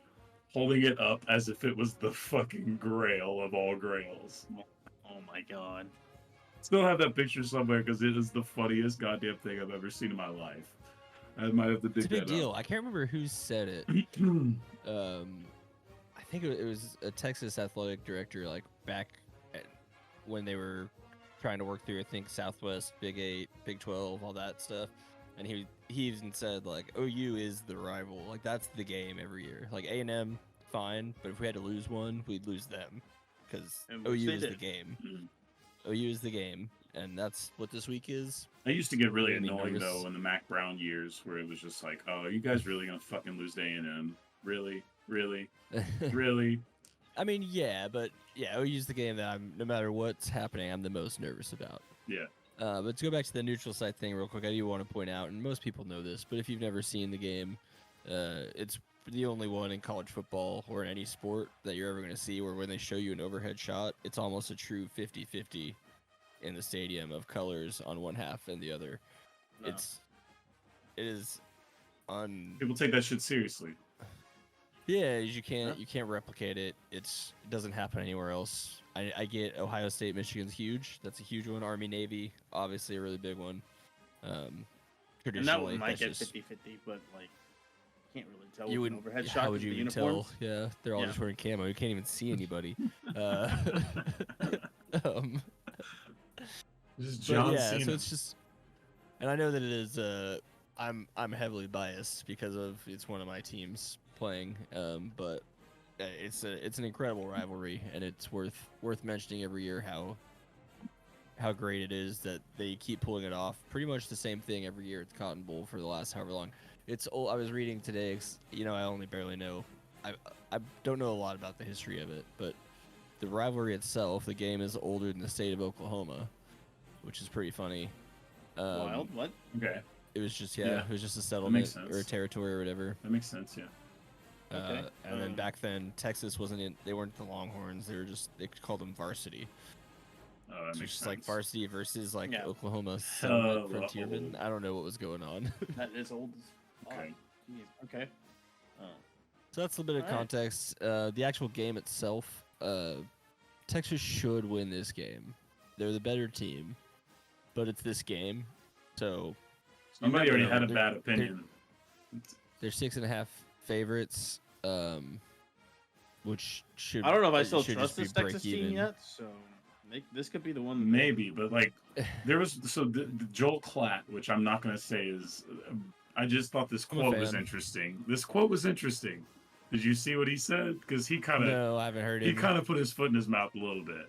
[SPEAKER 2] holding it up as if it was the fucking grail of all grails.
[SPEAKER 6] Oh my god.
[SPEAKER 2] Still have that picture somewhere because it is the funniest goddamn thing I've ever seen in my life. I might have to dig
[SPEAKER 1] It's a big
[SPEAKER 2] that
[SPEAKER 1] deal.
[SPEAKER 2] up.
[SPEAKER 1] I can't remember who said it. I think it was a Texas athletic director, like back when they were trying to work through, I think, Southwest, Big 8, Big 12, all that stuff. And he even said, like, OU is the rival. Like, that's the game every year. Like, A&M fine. But if we had to lose one, we'd lose them because
[SPEAKER 6] And
[SPEAKER 1] OU
[SPEAKER 6] which they
[SPEAKER 1] is the
[SPEAKER 6] did.
[SPEAKER 1] game.
[SPEAKER 2] Mhm.
[SPEAKER 1] OU is the game, and that's what this week is.
[SPEAKER 2] I used to get really
[SPEAKER 1] Made me
[SPEAKER 2] annoying
[SPEAKER 1] nervous.
[SPEAKER 2] though in the Mac Brown years, where it was just like, "Oh, you guys really gonna fucking lose to A&M? Really, really, really?"
[SPEAKER 1] I mean, yeah, but yeah, OU's the game that I'm. No matter what's happening, I'm the most nervous about.
[SPEAKER 2] Yeah.
[SPEAKER 1] But to go back to the neutral site thing real quick, I do want to point out, and most people know this, but if you've never seen the game, it's the only one in college football or in any sport that you're ever going to see where when they show you an overhead shot, it's almost a true 50-50 in the stadium of colors on one half and the other.
[SPEAKER 6] No.
[SPEAKER 1] It is
[SPEAKER 2] People take that shit seriously.
[SPEAKER 1] Yeah, you can't replicate it. It doesn't happen anywhere else. I get Ohio State, Michigan's huge. That's a huge one. Army, Navy, obviously a really big one.
[SPEAKER 6] And
[SPEAKER 1] Traditionally,
[SPEAKER 6] that one might get
[SPEAKER 1] that's just-
[SPEAKER 6] 50-50, but like, can't really tell.
[SPEAKER 1] You
[SPEAKER 6] with an
[SPEAKER 1] wouldn't.
[SPEAKER 6] overhead
[SPEAKER 1] How
[SPEAKER 6] shot
[SPEAKER 1] would
[SPEAKER 6] with
[SPEAKER 1] you
[SPEAKER 6] the
[SPEAKER 1] even
[SPEAKER 6] uniforms.
[SPEAKER 1] tell? Yeah, they're all
[SPEAKER 6] Yeah.
[SPEAKER 1] just wearing camo. You can't even see anybody. Um,
[SPEAKER 2] This is
[SPEAKER 1] but
[SPEAKER 2] John
[SPEAKER 1] yeah,
[SPEAKER 2] Cena.
[SPEAKER 1] so it's just, and I know that it is. I'm heavily biased because of it's one of my teams playing. But it's an incredible rivalry, and it's worth mentioning every year how great it is that they keep pulling it off. Pretty much the same thing every year at the Cotton Bowl for the last however long. It's old. I was reading today. I only barely know. I don't know a lot about the history of it, but the rivalry itself, the game is older than the state of Oklahoma, which is pretty funny.
[SPEAKER 6] Wild. What?
[SPEAKER 2] Okay,
[SPEAKER 1] It was just
[SPEAKER 2] Yeah,
[SPEAKER 1] it was just a
[SPEAKER 2] makes
[SPEAKER 1] settlement
[SPEAKER 2] sense.
[SPEAKER 1] or a territory or whatever.
[SPEAKER 2] that makes sense. Yeah.
[SPEAKER 6] Okay.
[SPEAKER 1] And then back then, Texas wasn't in. They weren't the Longhorns. They called them varsity.
[SPEAKER 2] Oh, that
[SPEAKER 1] So
[SPEAKER 2] makes
[SPEAKER 1] it's just
[SPEAKER 2] sense.
[SPEAKER 1] like varsity versus like
[SPEAKER 6] Yeah.
[SPEAKER 1] Oklahoma settlement
[SPEAKER 2] well,
[SPEAKER 1] frontiermen. I don't know what was going on.
[SPEAKER 6] That is old as fuck.
[SPEAKER 2] Okay.
[SPEAKER 6] Jeez. Okay.
[SPEAKER 1] So that's a little bit of
[SPEAKER 6] Alright.
[SPEAKER 1] context. The actual game itself, Texas should win this game. They're the better team, but it's this game, so
[SPEAKER 2] Somebody already had a
[SPEAKER 1] They're-
[SPEAKER 2] bad opinion.
[SPEAKER 1] they're 6.5 favorites. Which should
[SPEAKER 6] I don't know if I
[SPEAKER 1] it
[SPEAKER 6] still
[SPEAKER 1] should
[SPEAKER 6] trust
[SPEAKER 1] just
[SPEAKER 6] this
[SPEAKER 1] be
[SPEAKER 6] Texas
[SPEAKER 1] break
[SPEAKER 6] team
[SPEAKER 1] even.
[SPEAKER 6] yet, so this could be the one.
[SPEAKER 2] Maybe, but like there was the Joel Klatt, which I'm not gonna say is. I just thought this
[SPEAKER 1] I'm a
[SPEAKER 2] quote was
[SPEAKER 1] fan.
[SPEAKER 2] interesting. This quote was interesting. Did you see what he said? Because he kind of
[SPEAKER 1] No, I haven't heard
[SPEAKER 2] he
[SPEAKER 1] him.
[SPEAKER 2] kind of put his foot in his mouth a little bit.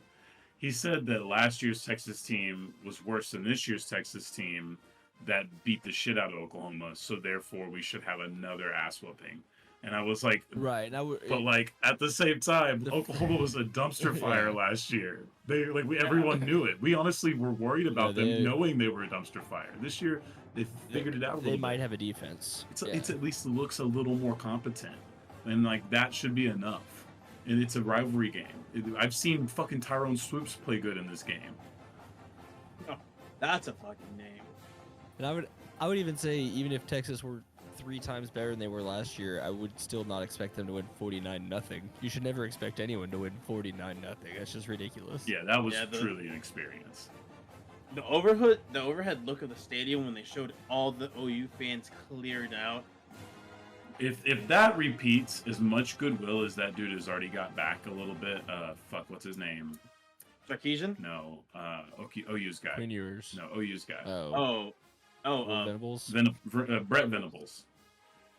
[SPEAKER 2] He said that last year's Texas team was worse than this year's Texas team that beat the shit out of Oklahoma. So therefore, we should have another ass whooping. And I was like,
[SPEAKER 1] Right, and I would.
[SPEAKER 2] but like at the same time,
[SPEAKER 1] The-
[SPEAKER 2] Oklahoma was a dumpster fire
[SPEAKER 1] Yeah.
[SPEAKER 2] last year. Everyone knew it. We honestly were worried about them
[SPEAKER 1] they-
[SPEAKER 2] knowing they were a dumpster fire. This year, they figured it out a little
[SPEAKER 1] They
[SPEAKER 2] bit.
[SPEAKER 1] might have a defense.
[SPEAKER 2] It's at least looks a little more competent, and like that should be enough. And it's a rivalry game. I've seen fucking Tyrone Swoops play good in this game.
[SPEAKER 6] That's a fucking name.
[SPEAKER 1] And I would even say even if Texas were 3 times better than they were last year, I would still not expect them to win 49-0. You should never expect anyone to win 49-0. That's just ridiculous.
[SPEAKER 2] Yeah, that was
[SPEAKER 6] Yeah,
[SPEAKER 2] truly an experience.
[SPEAKER 6] The overhead look of the stadium when they showed all the OU fans cleared out.
[SPEAKER 2] If that repeats, as much goodwill as that dude has already got back a little bit, what's his name?
[SPEAKER 6] Sarkeesian?
[SPEAKER 2] No, OU's guy.
[SPEAKER 1] Quinn Ewers.
[SPEAKER 2] No, OU's guy.
[SPEAKER 6] Oh,
[SPEAKER 1] Venables.
[SPEAKER 2] Brett Venables.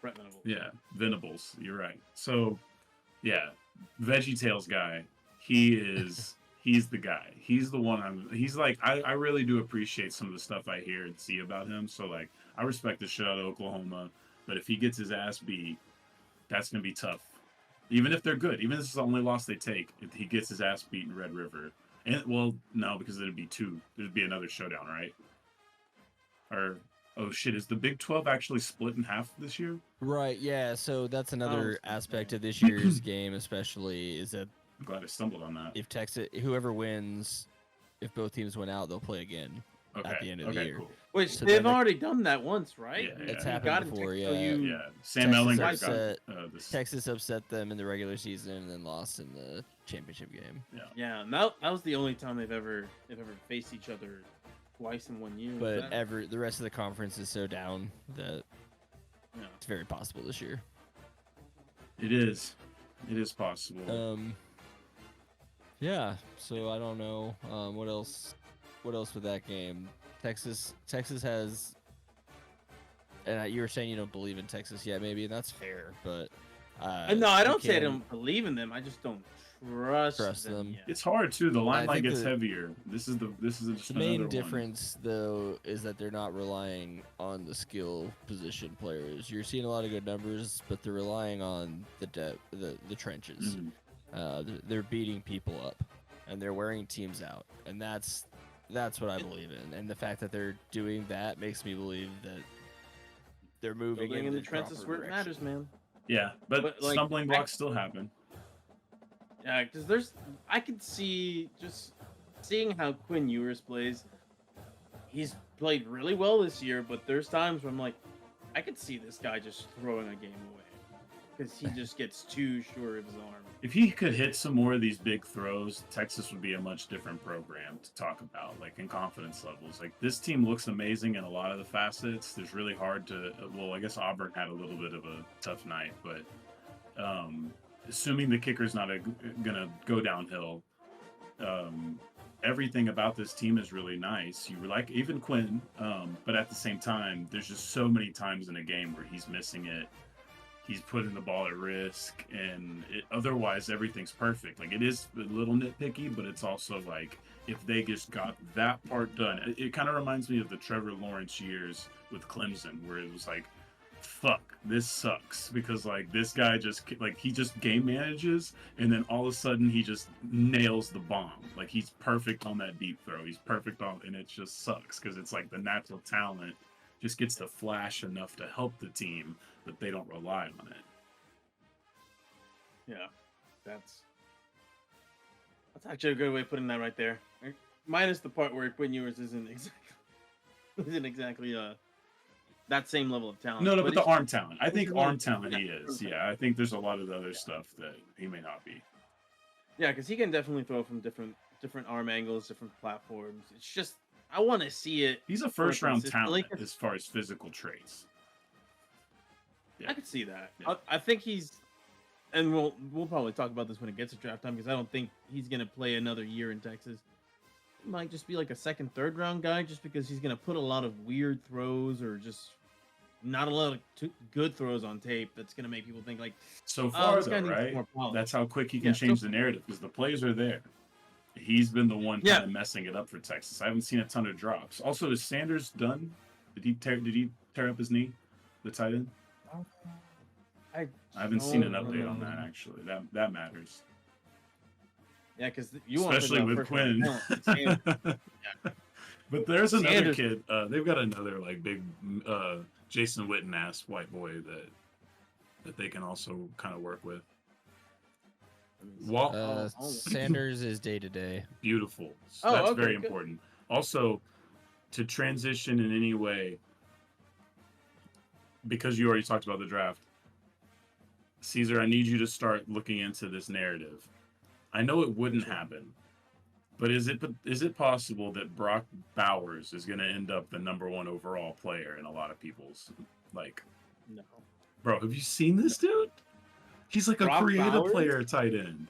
[SPEAKER 6] Brett Venables.
[SPEAKER 2] Yeah, Venables. You're right. So, yeah, VeggieTales guy. He's the guy. He's the one. He's like I really do appreciate some of the stuff I hear and see about him. So like I respect the shit out of Oklahoma, but if he gets his ass beat, that's gonna be tough. Even if they're good, even if this is the only loss they take, if he gets his ass beat in Red River, and well, no, because there'd be 2. There'd be another showdown, right? Or oh shit, is the Big 12 actually split in half this year?
[SPEAKER 1] Right, yeah, so that's another
[SPEAKER 6] Oh,
[SPEAKER 1] aspect of this year's game especially is that
[SPEAKER 2] I'm glad I stumbled on that.
[SPEAKER 1] if whoever wins, if both teams win out, they'll play again at the end of the year.
[SPEAKER 2] Cool.
[SPEAKER 6] Which
[SPEAKER 1] So
[SPEAKER 6] they've
[SPEAKER 1] then
[SPEAKER 6] already done that once, right?
[SPEAKER 2] Yeah,
[SPEAKER 1] It's
[SPEAKER 2] yeah.
[SPEAKER 1] happened before, yeah.
[SPEAKER 2] Yeah, Sam
[SPEAKER 1] Texas
[SPEAKER 2] Ellinger
[SPEAKER 1] upset-
[SPEAKER 2] got this.
[SPEAKER 1] Texas upset them in the regular season and then lost in the championship game.
[SPEAKER 6] Yeah, and that was the only time they've ever faced each other twice in 1 year.
[SPEAKER 1] But
[SPEAKER 6] That-
[SPEAKER 1] the rest of the conference is so down that
[SPEAKER 6] yeah.
[SPEAKER 1] it's very possible this year.
[SPEAKER 2] It is possible.
[SPEAKER 1] Yeah, so I don't know what else with that game. Texas has, and you were saying you don't believe in Texas yet, maybe, and that's fair, but
[SPEAKER 6] No, I
[SPEAKER 1] you
[SPEAKER 6] don't say I
[SPEAKER 1] can
[SPEAKER 6] don't believe in them. I just don't trust them. Yet.
[SPEAKER 2] It's hard too. The limelight
[SPEAKER 1] think
[SPEAKER 2] gets heavier. This is just
[SPEAKER 1] The
[SPEAKER 2] another
[SPEAKER 1] main
[SPEAKER 2] one.
[SPEAKER 1] difference, though, is that they're not relying on the skill position players. You're seeing a lot of good numbers, but they're relying on the trenches. They're beating people up, and they're wearing teams out, and that's what I believe in. And the fact that they're doing that makes me believe that they're moving
[SPEAKER 6] in the
[SPEAKER 1] proper
[SPEAKER 6] trenches where it
[SPEAKER 1] direction.
[SPEAKER 6] matters, man.
[SPEAKER 2] Yeah, but
[SPEAKER 6] like,
[SPEAKER 2] stumbling blocks still happen.
[SPEAKER 6] Yeah, because I could see just seeing how Quinn Ewers plays. He's played really well this year, but there's times where I'm like, I could see this guy just throwing a game away because he just gets too sure of his arm.
[SPEAKER 2] If he could hit some more of these big throws, Texas would be a much different program to talk about, like in confidence levels. Like this team looks amazing in a lot of the facets. There's really hard to, well, I guess Auburn had a little bit of a tough night, but assuming the kicker's not gonna go downhill, everything about this team is really nice. You like even Quinn, but at the same time, there's just so many times in a game where he's missing it. He's putting the ball at risk, and otherwise everything's perfect. Like it is a little nitpicky, but it's also like if they just got that part done, it kind of reminds me of the Trevor Lawrence years with Clemson, where it was like, fuck, this sucks because like this guy just like he just game manages, and then all of a sudden he just nails the bomb. Like he's perfect on that deep throw. He's perfect on, and it just sucks because it's like the natural talent just gets to flash enough to help the team, but they don't rely on it.
[SPEAKER 6] Yeah, that's actually a good way of putting that right there. Minus the part where Quinn Ewers isn't exactly that same level of talent.
[SPEAKER 2] No, but the arm talent. I think arm talent he is. Yeah, I think there's a lot of the other stuff that he may not be.
[SPEAKER 6] Yeah, because he can definitely throw from different arm angles, different platforms. It's just I want to see it.
[SPEAKER 2] He's a first round talent as far as physical traits.
[SPEAKER 6] Yeah. I could see that. Yeah. I think he's, and we'll probably talk about this when it gets to draft time because I don't think he's gonna play another year in Texas. He might just be like a second, third round guy, just because he's gonna put a lot of weird throws or just not a lot of good throws on tape. That's gonna make people think like.
[SPEAKER 2] So far, though, right? That's how quick he can change the narrative because the plays are there. He's been the one kind of messing it up for Texas. I haven't seen a ton of drops. Also, is Sanders done? Did he tear up his knee? The tight end? I haven't seen an update on that actually. That matters.
[SPEAKER 6] Yeah, because you
[SPEAKER 2] especially with Quinn. But there's another kid. They've got another like big Jason Witten ass white boy that they can also kind of work with.
[SPEAKER 1] Sanders is day to day.
[SPEAKER 2] Beautiful. So that's very important. Also, to transition in any way, because you already talked about the draft, Caesar, I need you to start looking into this narrative. I know it wouldn't happen, but is it possible that Brock Bowers is going to end up the #1 overall player in a lot of people's like?
[SPEAKER 6] No,
[SPEAKER 2] bro, have you seen this dude? He's like a creative player tight end.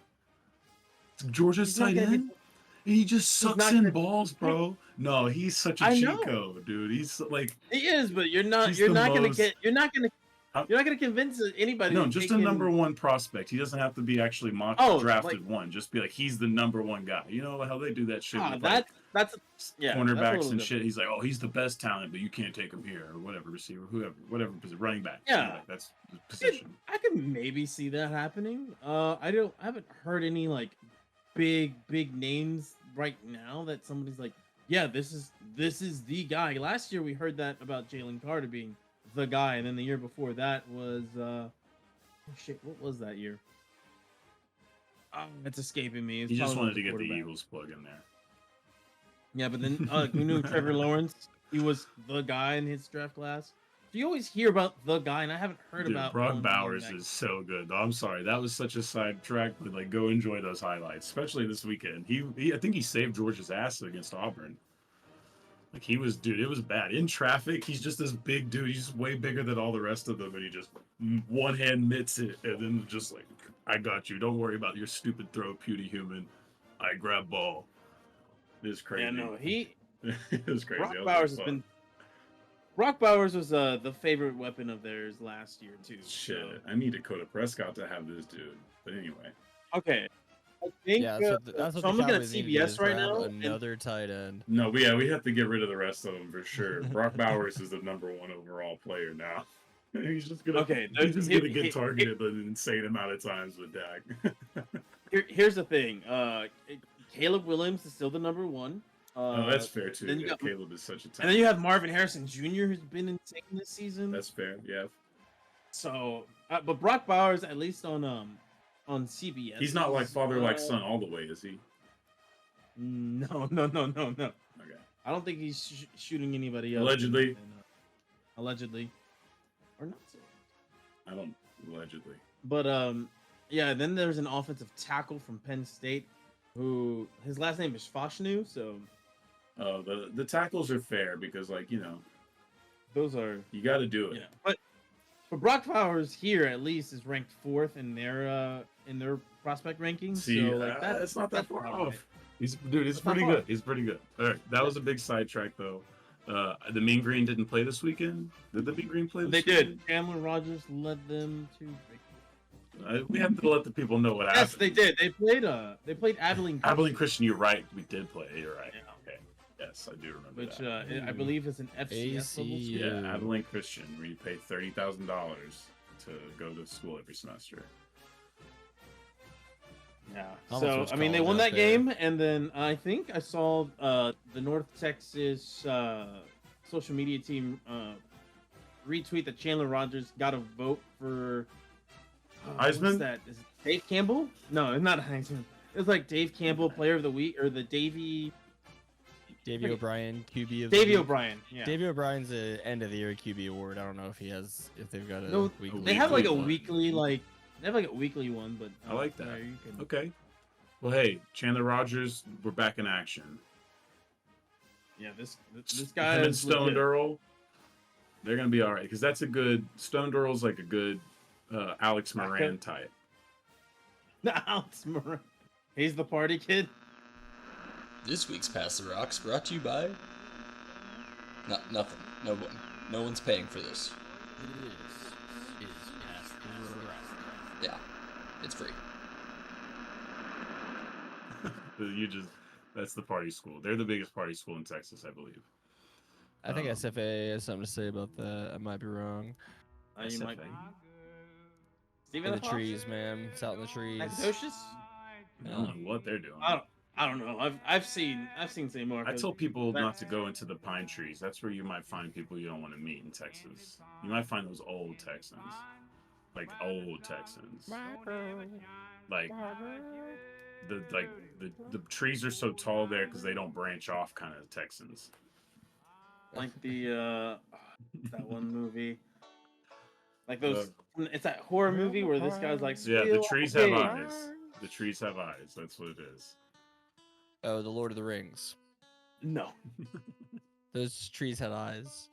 [SPEAKER 2] Georgia's tight end. And he just sucks in balls, bro. No, he's such a cheat code, dude. He's like
[SPEAKER 6] he is, but you're not gonna convince anybody.
[SPEAKER 2] No, just a #1 prospect. He doesn't have to be actually drafted one. Just be like he's the #1 guy. You know how they do that shit with
[SPEAKER 6] that's
[SPEAKER 2] cornerbacks and shit. He's like, oh, he's the best talent, but you can't take him here or whatever receiver, whatever running back.
[SPEAKER 6] Yeah,
[SPEAKER 2] like, that's the position.
[SPEAKER 6] I can maybe see that happening. I haven't heard any like big names right now that somebody's like, yeah, this is the guy. Last year we heard that about Jalen Carter being the guy, and then the year before that was what was that year? It's escaping me.
[SPEAKER 2] He just wanted to get the Eagles plug in there.
[SPEAKER 6] Yeah, but then we knew Trevor Lawrence. He was the guy in his draft class. You always hear about the guy, and I haven't heard about
[SPEAKER 2] Brock Bowers is so good. I'm sorry, that was such a sidetrack, but like, go enjoy those highlights, especially this weekend. I think he saved Georgia's ass against Auburn. Like it was bad in traffic. He's just this big dude. He's way bigger than all the rest of them, and he just one hand mitts it, and then just like, I got you. Don't worry about your stupid throw, puny human. I grab ball. It is crazy.
[SPEAKER 6] Yeah, no,
[SPEAKER 2] it was crazy.
[SPEAKER 6] Brock Bowers has been. Brock Bowers was the favorite weapon of theirs last year too.
[SPEAKER 2] Shit,
[SPEAKER 6] So.
[SPEAKER 2] I need Dakota Prescott to have this dude. But anyway.
[SPEAKER 6] Okay. I think
[SPEAKER 1] Yeah, that's what
[SPEAKER 6] so. I'm
[SPEAKER 1] the
[SPEAKER 6] looking at
[SPEAKER 1] Cowboys need to do,
[SPEAKER 6] CBS
[SPEAKER 1] is
[SPEAKER 6] right
[SPEAKER 1] have
[SPEAKER 6] now.
[SPEAKER 1] another tight end.
[SPEAKER 2] No, we have to get rid of the rest of them for sure. Brock Bowers is the #1 overall player now. He's just gonna get targeted an insane amount of times with Dak.
[SPEAKER 6] Here's the thing. Caleb Williams is still the #1.
[SPEAKER 2] Oh, that's fair too.
[SPEAKER 6] Then
[SPEAKER 2] Caleb is such a talent.
[SPEAKER 6] And then you have Marvin Harrison Jr., who's been insane this season.
[SPEAKER 2] That's fair. Yeah.
[SPEAKER 6] So, but Brock Bowers, at least on CBS,
[SPEAKER 2] he's not like father like son all the way, is he?
[SPEAKER 6] No.
[SPEAKER 2] Okay.
[SPEAKER 6] I don't think he's shooting anybody else.
[SPEAKER 2] Allegedly.
[SPEAKER 6] Allegedly, or not so.
[SPEAKER 2] I don't allegedly.
[SPEAKER 6] But yeah. Then there's an offensive tackle from Penn State, who his last name is Fashanu. So.
[SPEAKER 2] The tackles are fair because, like, you know,
[SPEAKER 6] those are
[SPEAKER 2] you got to do it.
[SPEAKER 6] Yeah, but Brock Bowers here at least is ranked 4th in their prospect rankings.
[SPEAKER 2] See,
[SPEAKER 6] so like
[SPEAKER 2] that's not that far off.
[SPEAKER 6] Right.
[SPEAKER 2] He's pretty good. He's pretty good. All right, that was a big sidetrack though. The Mean Green didn't play this weekend. Did the Mean Green play?
[SPEAKER 6] They did. Chandler Rogers led them to.
[SPEAKER 2] We have to let the people know what happened.
[SPEAKER 6] Yes, they did. They played Abilene.
[SPEAKER 2] Abilene Christian. You're right. We did play. You're right.
[SPEAKER 6] Yeah.
[SPEAKER 2] Okay. Yes, I do remember
[SPEAKER 6] Which
[SPEAKER 2] that.
[SPEAKER 6] I believe is an FCS level school.
[SPEAKER 2] Yeah, Abilene Christian, where you pay $30,000 to go to school every semester.
[SPEAKER 6] Yeah.
[SPEAKER 1] Almost
[SPEAKER 6] So
[SPEAKER 1] was
[SPEAKER 6] I mean, they
[SPEAKER 1] college
[SPEAKER 6] won
[SPEAKER 1] out
[SPEAKER 6] that
[SPEAKER 1] there.
[SPEAKER 6] game, and then I think I saw the North Texas social media team retweet that Chandler Rogers got a vote for
[SPEAKER 2] Heisman?
[SPEAKER 6] What's that? Is it Dave Campbell? No, it's not Heisman. It's like Dave Campbell, Player of the Week, or the
[SPEAKER 1] Davey O'Brien, QB of
[SPEAKER 6] Davey
[SPEAKER 1] the week.
[SPEAKER 6] O'Brien. Yeah.
[SPEAKER 1] Davey O'Brien's a end of the year QB award. I don't know if they've got a
[SPEAKER 6] No,
[SPEAKER 1] weekly.
[SPEAKER 6] they have like a
[SPEAKER 2] one.
[SPEAKER 6] weekly they have like a weekly one, but
[SPEAKER 2] I like that.
[SPEAKER 6] where you can-
[SPEAKER 2] Okay. Well, hey, Chandler Rogers, we're back in action.
[SPEAKER 6] Yeah, this guy
[SPEAKER 2] Him and
[SPEAKER 6] is
[SPEAKER 2] Stone
[SPEAKER 6] legit.
[SPEAKER 2] Durrell, they're gonna be all right because that's a good Stone Durrell's like a good Alex Moran type.
[SPEAKER 6] Alex Moran. He's the party kid.
[SPEAKER 7] This week's Pass the Rocks brought to you by... Nothing. No one. No one's paying for this.
[SPEAKER 1] This is Pass the Rock.
[SPEAKER 7] Yeah. It's free.
[SPEAKER 2] That's the party school. They're the biggest party school in Texas, I believe.
[SPEAKER 1] I think SFA has something to say about that. I might be wrong.
[SPEAKER 6] You might
[SPEAKER 2] SFA.
[SPEAKER 6] be.
[SPEAKER 1] In
[SPEAKER 6] Steven
[SPEAKER 1] the trees, man. It's out in the trees.
[SPEAKER 6] Nacogdoches?
[SPEAKER 2] I don't know what they're doing.
[SPEAKER 6] I don't know. I've seen St. Marcos.
[SPEAKER 2] I told people not to go into the pine trees. That's where you might find people you don't want to meet in Texas. You might find those old Texans. Like old Texans. Like the trees are so tall there because they don't branch off kind of Texans.
[SPEAKER 6] Like the that one movie. Like those it's that horror movie where this guy's like,
[SPEAKER 2] Yeah, the
[SPEAKER 6] "Squeal,
[SPEAKER 2] trees have
[SPEAKER 6] okay."
[SPEAKER 2] eyes. The trees have eyes. That's what it is.
[SPEAKER 1] Oh, the Lord of the Rings.
[SPEAKER 6] No.
[SPEAKER 1] Those trees had eyes.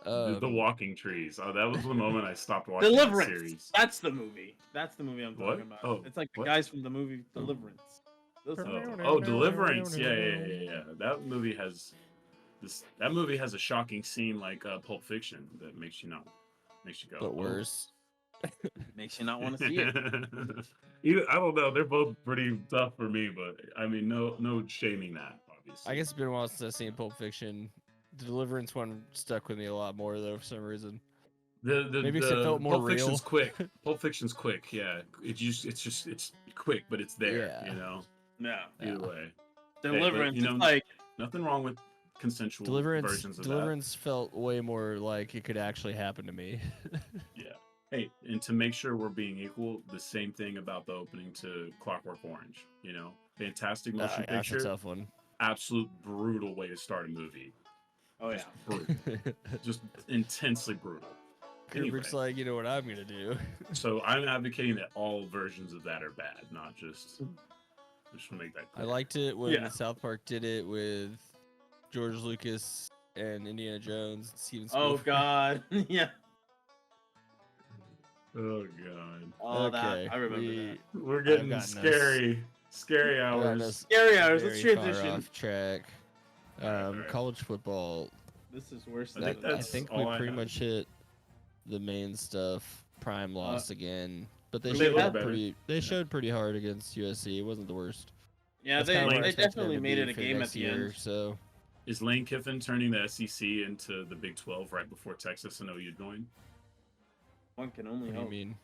[SPEAKER 2] The walking trees. Oh, that was the moment I stopped watching the
[SPEAKER 6] Deliverance.
[SPEAKER 2] series.
[SPEAKER 6] That's the movie. That's the movie I'm talking about.
[SPEAKER 2] Oh,
[SPEAKER 6] it's like the
[SPEAKER 2] what?
[SPEAKER 6] guys from the movie Deliverance. Those
[SPEAKER 2] Deliverance. Yeah. That movie has That movie has a shocking scene like Pulp Fiction that makes you go.
[SPEAKER 1] But
[SPEAKER 2] "Oh."
[SPEAKER 1] worse.
[SPEAKER 6] Makes you not want to see it.
[SPEAKER 2] I don't know. They're both pretty tough for me, but I mean, no shaming that. Obviously,
[SPEAKER 1] I guess it's been a while since I've seen Pulp Fiction. The Deliverance one stuck with me a lot more though for some reason. Maybe it felt more
[SPEAKER 2] Pulp
[SPEAKER 1] real.
[SPEAKER 2] Fiction's quick. Pulp Fiction's quick. Yeah, it's quick, but it's there.
[SPEAKER 1] Yeah.
[SPEAKER 2] You know.
[SPEAKER 6] Yeah.
[SPEAKER 2] Either way,
[SPEAKER 6] Deliverance.
[SPEAKER 2] you know,
[SPEAKER 6] it's like
[SPEAKER 2] nothing wrong with consensual versions of
[SPEAKER 1] Deliverance felt way more like it could actually happen to me.
[SPEAKER 2] Yeah. Hey, and to make sure we're being equal, the same thing about the opening to Clockwork Orange. You know, fantastic motion
[SPEAKER 1] That's
[SPEAKER 2] picture.
[SPEAKER 1] a tough one.
[SPEAKER 2] Absolute brutal way to start a movie.
[SPEAKER 6] oh yeah.
[SPEAKER 2] Just brutal. Just intensely brutal.
[SPEAKER 1] Kubrick's
[SPEAKER 2] Anyway.
[SPEAKER 1] like, you know what I'm gonna do.
[SPEAKER 2] So I'm advocating that all versions of that are bad, not just to make that
[SPEAKER 1] I
[SPEAKER 2] clear.
[SPEAKER 1] liked it when
[SPEAKER 6] Yeah.
[SPEAKER 1] South Park did it with George Lucas and Indiana Jones, and Steven
[SPEAKER 6] Oh
[SPEAKER 1] Spielberg.
[SPEAKER 6] God. Yeah.
[SPEAKER 2] Oh god.
[SPEAKER 6] Oh,
[SPEAKER 1] Okay,
[SPEAKER 6] that I remember that.
[SPEAKER 2] We're getting
[SPEAKER 1] gotten
[SPEAKER 2] scary hours.
[SPEAKER 6] Scary hours. Let's
[SPEAKER 1] Very far
[SPEAKER 6] transition.
[SPEAKER 1] off track.
[SPEAKER 2] Alright.
[SPEAKER 1] College football.
[SPEAKER 6] This is worse.
[SPEAKER 2] I think
[SPEAKER 1] we pretty much hit the main stuff. Prime lost again, but they showed pretty hard against USC. It wasn't the worst.
[SPEAKER 6] Yeah, they definitely made it a game at the end.
[SPEAKER 1] So,
[SPEAKER 2] is Lane Kiffin turning the SEC into the Big 12 right before Texas and OU join?
[SPEAKER 6] One can only hope.
[SPEAKER 1] What do you mean?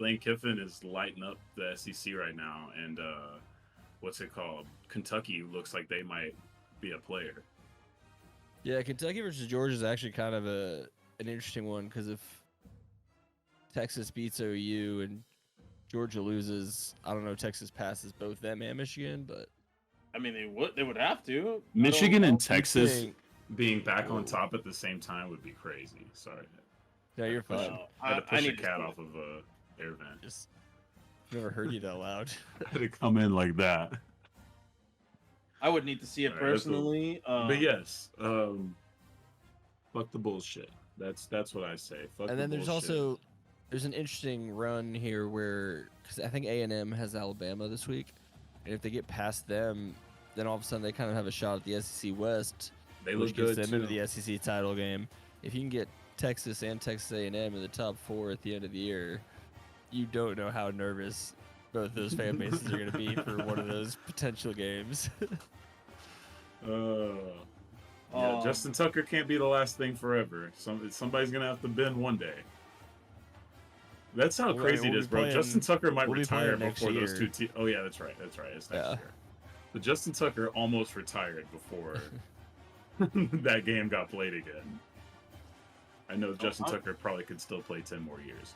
[SPEAKER 2] Lane Kiffin is lighting up the SEC right now, and what's it called? Kentucky looks like they might be a player.
[SPEAKER 1] Yeah, Kentucky versus Georgia is actually kind of an interesting one because if Texas beats OU and Georgia loses, I don't know, Texas passes both them and Michigan, but
[SPEAKER 6] I mean they would have to.
[SPEAKER 2] Michigan and Texas being back on top at the same time would be crazy. Sorry.
[SPEAKER 1] Yeah, you're fine.
[SPEAKER 2] I had to push a cat off of a air vent.
[SPEAKER 1] Just never heard you that loud.
[SPEAKER 2] I had to come in like that.
[SPEAKER 6] I would need to see it personally.
[SPEAKER 2] But yes, fuck the bullshit. That's what I say. Fuck
[SPEAKER 1] and then
[SPEAKER 2] the bullshit.
[SPEAKER 1] There's an interesting run here where, because I think A&M has Alabama this week, and if they get past them, then all of a sudden they kind of have a shot at the SEC West,
[SPEAKER 2] which
[SPEAKER 1] gets them into the SEC title game. If you can get Texas and Texas A&M in the top 4 at the end of the year, you don't know how nervous both those fan bases are going to be for one of those potential games.
[SPEAKER 2] Justin Tucker can't be the last thing forever. Somebody's going to have to bend one day. That's how crazy it is, bro. Justin Tucker might retire before those two teams. Oh, yeah, that's right. It's next year. But Justin Tucker almost retired before that game got played again. I know Justin Tucker probably could still play 10 more years.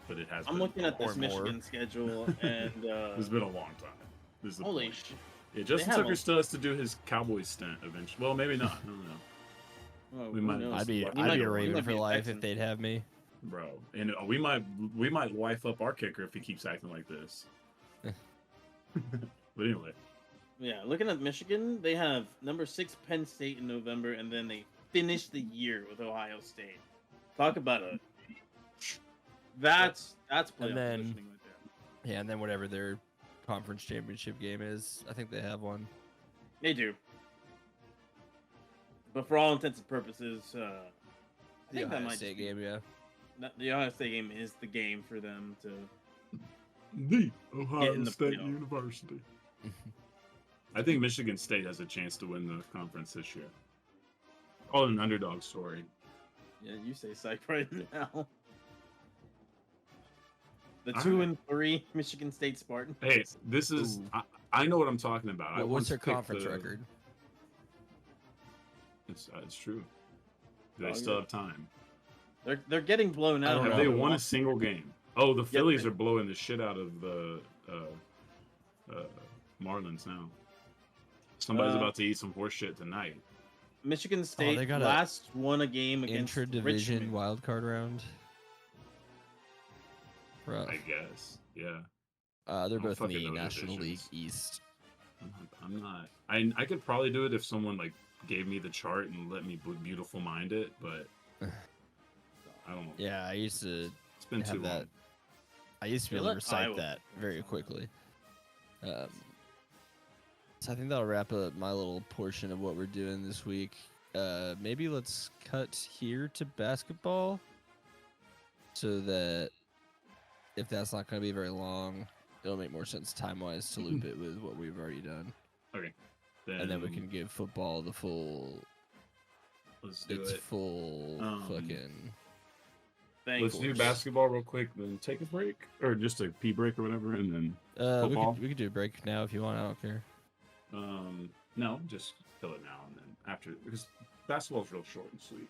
[SPEAKER 2] But it has been.
[SPEAKER 6] I'm looking at this Michigan schedule, and
[SPEAKER 2] it's been a long time.
[SPEAKER 6] Holy shit.
[SPEAKER 2] Yeah, Justin Tucker still has to do his Cowboys stint eventually. Well, maybe not. I don't know.
[SPEAKER 1] I'd be a Raven for life if they'd have me.
[SPEAKER 2] Bro, and we might wife up our kicker if he keeps acting like this. But anyway.
[SPEAKER 6] Yeah, looking at Michigan, they have number 6 Penn State in November, and then they finish the year with Ohio State. Talk about a that's playoff positioning right there.
[SPEAKER 1] Yeah, and then whatever their conference championship game is, I think they have one.
[SPEAKER 6] They do. But for all intents and purposes, I think that might
[SPEAKER 1] State game, yeah.
[SPEAKER 6] The Ohio State game is the game for them to.
[SPEAKER 2] The Ohio State University. I think Michigan State has a chance to win the conference this year. Call it an underdog story.
[SPEAKER 6] Yeah, you say psych right now. The 2-3 Michigan State Spartans.
[SPEAKER 2] Hey, this is I know what I'm talking about.
[SPEAKER 1] What's their conference record?
[SPEAKER 2] It's true. Do they still have time?
[SPEAKER 6] They're getting blown out.
[SPEAKER 2] Have they won a single game? Oh, the Phillies are blowing the shit out of the Marlins now. Somebody's about to eat some horse shit tonight.
[SPEAKER 6] Michigan State won a game against
[SPEAKER 1] intra-division
[SPEAKER 6] Richmond.
[SPEAKER 1] wild card round. Rough.
[SPEAKER 2] I guess, yeah.
[SPEAKER 1] They're both in the National League East.
[SPEAKER 2] I'm not. I could probably do it if someone like gave me the chart and let me beautiful mind it, but I don't.
[SPEAKER 1] Yeah, I used to.
[SPEAKER 2] It's been too long.
[SPEAKER 1] I used to be able to recite that very quickly. So I think that'll wrap up my little portion of what we're doing this week. Maybe let's cut here to basketball, so that if that's not going to be very long, it'll make more sense time-wise to loop it with what we've already done.
[SPEAKER 2] Okay.
[SPEAKER 1] And then we can give football the full.
[SPEAKER 2] Let's do it.
[SPEAKER 1] Full fucking.
[SPEAKER 2] Let's do basketball real quick, then take a break, or just a pee break or whatever, and then football.
[SPEAKER 1] We could do a break now if you want. I don't care.
[SPEAKER 2] No, just kill it now and then after, because basketball's real short and sweet.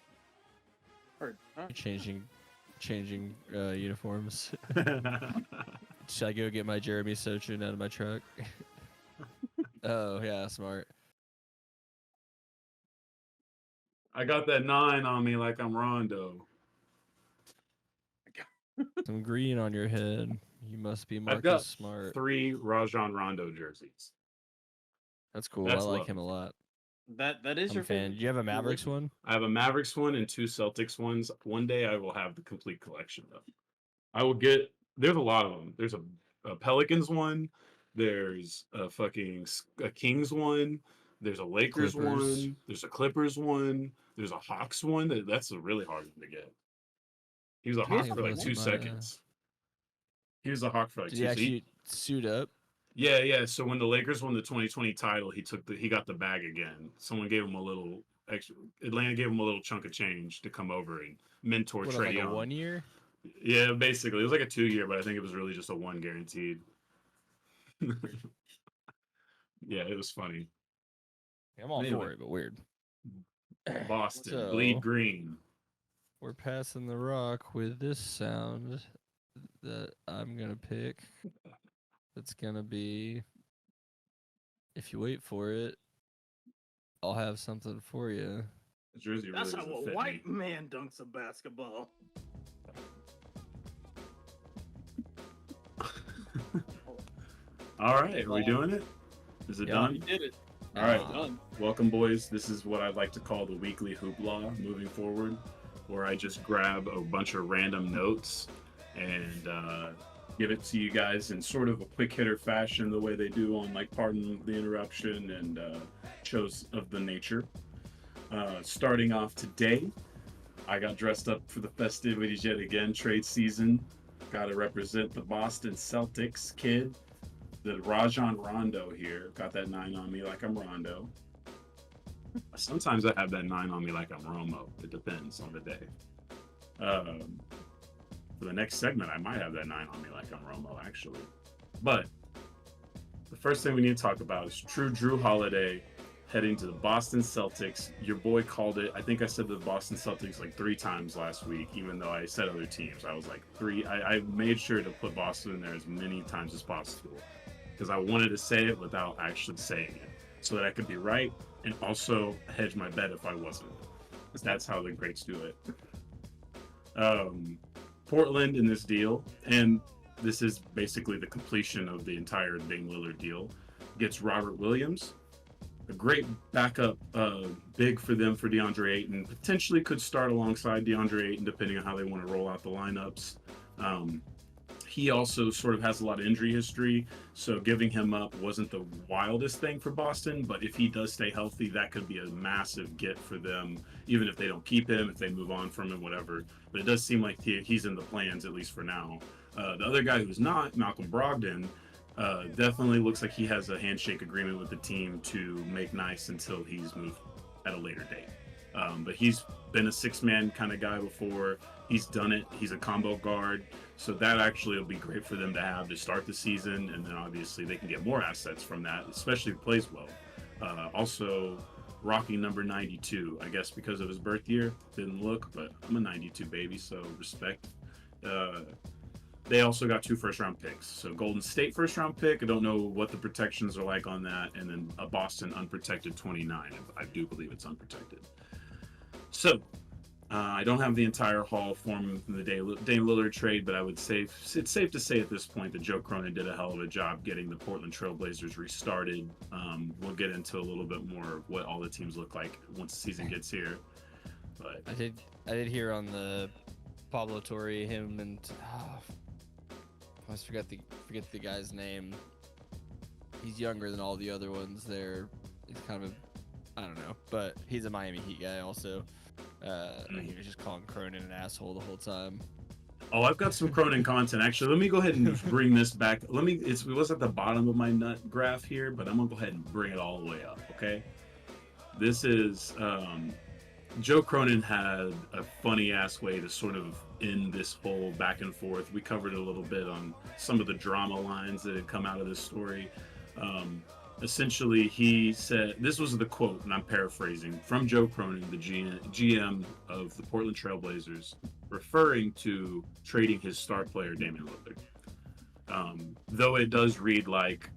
[SPEAKER 1] Changing uniforms. Should I go get my Jeremy Sochin out of my truck? Oh yeah, smart.
[SPEAKER 2] I got that 9 on me like I'm Rondo.
[SPEAKER 1] Some green on your head. You must be Marcus
[SPEAKER 2] I've got
[SPEAKER 1] Smart.
[SPEAKER 2] 3 Rajon Rondo jerseys.
[SPEAKER 1] That's cool. I like him a lot.
[SPEAKER 6] That is your
[SPEAKER 1] fan. Do you have a Mavericks one?
[SPEAKER 2] I have a Mavericks one and 2 Celtics ones. One day I will have the complete collection though. I will get. There's a lot of them. There's a Pelicans one. There's a Kings one. There's a Lakers one. There's a Clippers one. There's a Hawks one that's a really hard one to get. He was a Hawk for like 2 seconds. He was a Hawk for like
[SPEAKER 1] Did
[SPEAKER 2] 2
[SPEAKER 1] he
[SPEAKER 2] seconds.
[SPEAKER 1] actually suit up?
[SPEAKER 2] Yeah. So when the Lakers won the 2020 title, he got the bag again. Someone gave him a little extra. Atlanta gave him a little chunk of change to come over and mentor Trae Young.
[SPEAKER 1] 1 year?
[SPEAKER 2] Yeah, basically. It was like a 2-year, but I think it was really just a 1 guaranteed. Yeah, it was funny.
[SPEAKER 1] I'm all for it, but weird.
[SPEAKER 2] Boston,
[SPEAKER 1] So,
[SPEAKER 2] bleed green.
[SPEAKER 1] We're passing the rock with this sound that I'm going to pick. It's going to be, if you wait for it, I'll have something for you.
[SPEAKER 2] The jersey really
[SPEAKER 6] That's how
[SPEAKER 2] doesn't
[SPEAKER 6] a
[SPEAKER 2] fit
[SPEAKER 6] white
[SPEAKER 2] me.
[SPEAKER 6] man dunks a basketball.
[SPEAKER 2] All right, are we doing it? Is it done?
[SPEAKER 6] You did it.
[SPEAKER 2] All right,
[SPEAKER 6] Done.
[SPEAKER 2] welcome, boys. This is what I'd like to call the weekly hoopla moving forward, where I just grab a bunch of random notes and give it to you guys in sort of a quick hitter fashion, the way they do on like Pardon the Interruption and shows of the nature. Starting off today, I got dressed up for the festivities yet again. Trade season, got to represent the Boston Celtics kid. The Rajon Rondo here. Got that 9 on me like I'm Rondo. Sometimes I have that 9 on me like I'm Romo. It depends on the day. For the next segment, I might have that 9 on me like I'm Romo, actually. But the first thing we need to talk about is true Drew Holiday heading to the Boston Celtics. Your boy called it. I think I said the Boston Celtics like 3 times last week, even though I said other teams. I was like 3. I made sure to put Boston in there as many times as possible, because I wanted to say it without actually saying it, so that I could be right and also hedge my bet if I wasn't. Because that's how the greats do it. Portland in this deal, and this is basically the completion of the entire Dame Lillard deal, gets Robert Williams, a great backup big for them for DeAndre Ayton. Potentially could start alongside DeAndre Ayton depending on how they want to roll out the lineups. He also sort of has a lot of injury history, so giving him up wasn't the wildest thing for Boston, but if he does stay healthy, that could be a massive get for them, even if they don't keep him, if they move on from him, whatever. But it does seem like he's in the plans, at least for now. The other guy who's not, Malcolm Brogdon, definitely looks like he has a handshake agreement with the team to make nice until he's moved at a later date. But he's been a 6-man kind of guy before. He's done it. He's a combo guard. So that actually will be great for them to have to start the season. And then obviously they can get more assets from that, especially if he plays well. Also, rocking number 92, I guess because of his birth year. Didn't look, but I'm a 92 baby, so respect. They also got 2 first-round picks. So Golden State first-round pick. I don't know what the protections are like on that. And then a Boston unprotected 29. I do believe it's unprotected. So I don't have the entire haul from the Dame Lillard trade, but I would say it's safe to say at this point that Joe Cronin did a hell of a job getting the Portland Trailblazers restarted. We'll get into a little bit more of what all the teams look like once the season gets here. But
[SPEAKER 1] I did hear on the Pablo Torre, him and I always forget the guy's name. He's younger than all the other ones there. He's kind of I don't know, but he's a Miami Heat guy also. He was just calling Cronin an asshole the whole time.
[SPEAKER 2] Oh, I've got some Cronin content. Actually, let me go ahead and bring this back. It was at the bottom of my nut graph here, but I'm gonna go ahead and bring it all the way up, okay? This is Joe Cronin had a funny ass way to sort of end this whole back and forth. We covered it a little bit on some of the drama lines that had come out of this story. Essentially, he said, this was the quote, and I'm paraphrasing, from Joe Cronin, the GM of the Portland Trailblazers, referring to trading his star player, Damian Lillard. Though it does read like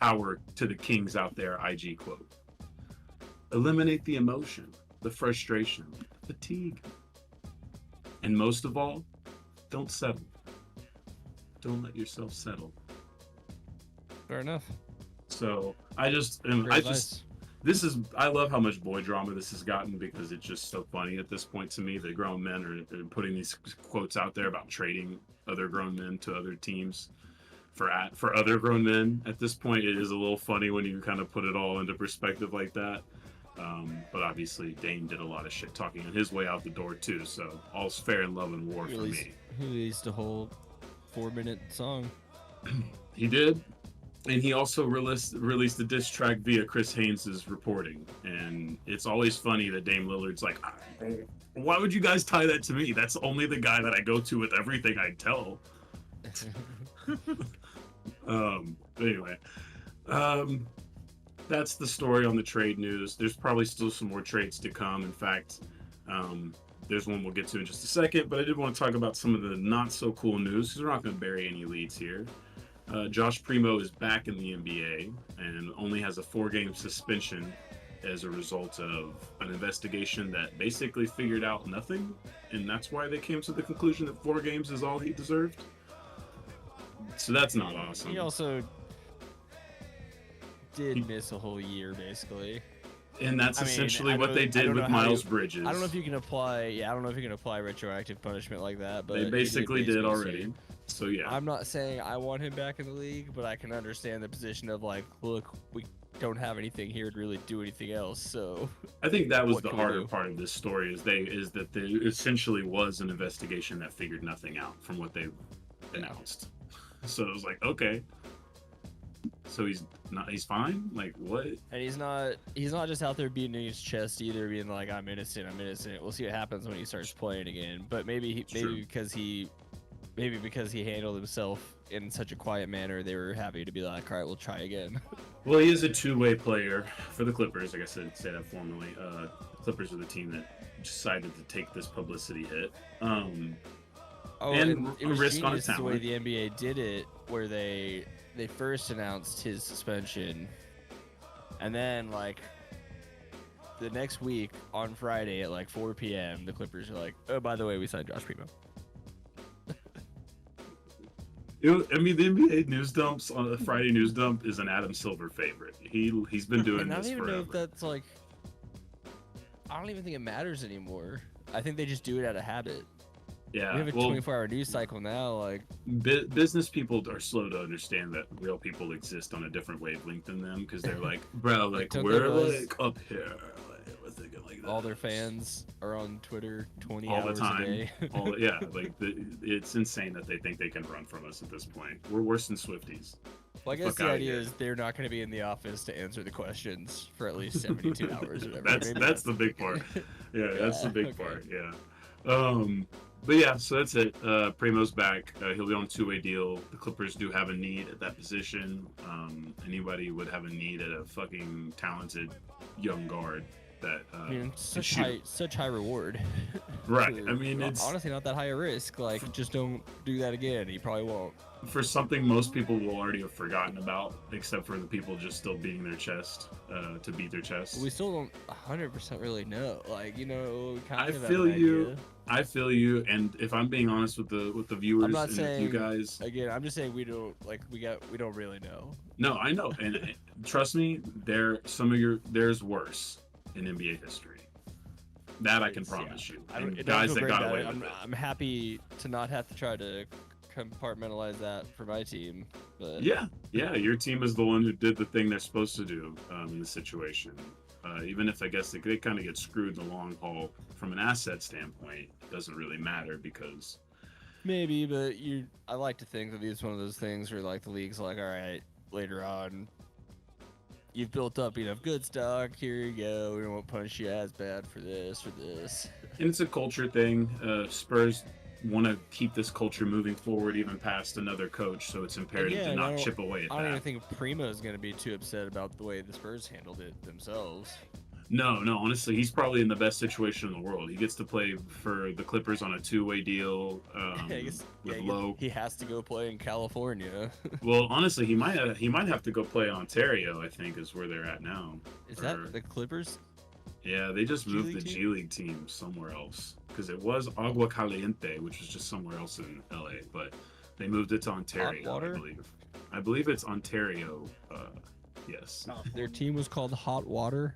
[SPEAKER 2] power to the kings out there, IG quote. Eliminate the emotion, the frustration, fatigue. And most of all, don't settle. Don't let yourself settle.
[SPEAKER 1] Fair enough.
[SPEAKER 2] So I love how much boy drama this has gotten, because it's just so funny at this point to me that grown men are putting these quotes out there about trading other grown men to other teams for other grown men. At this point, it is a little funny when you kind of put it all into perspective like that. But obviously Dame did a lot of shit talking on his way out the door too. So all's fair in love and war for me.
[SPEAKER 1] He released a whole 4-minute song.
[SPEAKER 2] He did. And he also released a diss track via Chris Haynes' reporting. And it's always funny that Dame Lillard's like, why would you guys tie that to me? That's only the guy that I go to with everything I tell. Anyway, that's the story on the trade news. There's probably still some more trades to come. In fact, there's one we'll get to in just a second, but I did want to talk about some of the not so cool news because we're not going to bury any leads here. Josh Primo is back in the NBA and only has a 4-game suspension as a result of an investigation that basically figured out nothing, and that's why they came to the conclusion that 4 games is all he deserved. So that's not awesome.
[SPEAKER 1] He also did miss a whole year, basically.
[SPEAKER 2] And that's essentially what they did with Miles Bridges.
[SPEAKER 1] I don't know if you can apply. Yeah, I don't know if you can apply retroactive punishment like that. But
[SPEAKER 2] they basically did already. So yeah.
[SPEAKER 1] I'm not saying I want him back in the league, but I can understand the position of like, look, we don't have anything here to really do anything else. So
[SPEAKER 2] I think that was the harder part of this story is that there essentially was an investigation that figured nothing out from what they announced. So it was like, okay. So he's fine? Like what?
[SPEAKER 1] And he's not just out there beating his chest either, being like, I'm innocent. We'll see what happens when he starts playing again. But maybe because he handled himself in such a quiet manner, they were happy to be like, all right, we'll try again.
[SPEAKER 2] Well, he is a two-way player for the Clippers. I guess I'd say that formally. Clippers are the team that decided to take this publicity hit.
[SPEAKER 1] And it was
[SPEAKER 2] risk
[SPEAKER 1] genius the way the NBA did it, where they first announced his suspension, and then like the next week on Friday at like 4 p.m. the Clippers are like, oh, by the way, we signed Josh Primo.
[SPEAKER 2] I mean, the NBA news dumps on the Friday news dump is an Adam Silver favorite. He's been doing this forever. I don't even know if
[SPEAKER 1] that's like. I don't even think it matters anymore. I think they just do it out of habit.
[SPEAKER 2] Yeah,
[SPEAKER 1] we have a 24-hour news cycle now. Like,
[SPEAKER 2] business people are slow to understand that real people exist on a different wavelength than them because they're like, bro, like we're like up here. Like, we're thinking like that.
[SPEAKER 1] All their fans are on Twitter 20
[SPEAKER 2] all
[SPEAKER 1] hours
[SPEAKER 2] the time.
[SPEAKER 1] a day.
[SPEAKER 2] It's insane that they think they can run from us at this point. We're worse than Swifties.
[SPEAKER 1] Well, I guess the idea is they're not going to be in the office to answer the questions for at least 72 hours or whatever.
[SPEAKER 2] That's the big part. Yeah, that's the big part. Yeah. But yeah, so that's it. Primo's back. He'll be on a 2-way deal. The Clippers do have a need at that position. Anybody would have a need at a fucking talented young guard that
[SPEAKER 1] such high reward.
[SPEAKER 2] Right. I mean, it's
[SPEAKER 1] honestly not that high a risk. Like, just don't do that again. You probably won't.
[SPEAKER 2] For something most people will already have forgotten about, except for the people just still beating their chest to beat their chest.
[SPEAKER 1] We still don't 100% really know. Like, you know,
[SPEAKER 2] I feel you, and if I'm being honest with the viewers,
[SPEAKER 1] I'm not saying
[SPEAKER 2] you guys.
[SPEAKER 1] Again, I'm just saying we don't really know.
[SPEAKER 2] No, I know, and trust me, there's worse in NBA history. That I can promise you. Guys that got away with it.
[SPEAKER 1] I'm happy to not have to try to compartmentalize that for my team, but
[SPEAKER 2] yeah, your team is the one who did the thing they're supposed to do in the situation. Even if I guess they kind of get screwed in the long haul from an asset standpoint, it doesn't really matter because
[SPEAKER 1] maybe. But I like to think that it's one of those things where like the league's like, all right, later on, you've built up enough good stock. Here you go. We won't punish you as bad for this or this.
[SPEAKER 2] And it's a culture thing. Spurs want to keep this culture moving forward even past another coach, so it's imperative to not chip away at that.
[SPEAKER 1] I don't even think Primo is going to be too upset about the way the Spurs handled it themselves.
[SPEAKER 2] No, honestly, he's probably in the best situation in the world. He gets to play for the Clippers on a 2-way deal with low.
[SPEAKER 1] He has to go play in California.
[SPEAKER 2] Well, honestly, he might have to go play in Ontario, I think, is where they're at now.
[SPEAKER 1] Is that the Clippers?
[SPEAKER 2] Yeah, they just moved the G League team somewhere else because it was Agua Caliente, which was just somewhere else in LA, but they moved it to Ontario, I believe. I believe it's Ontario. Yes.
[SPEAKER 1] Their team was called Hot Water.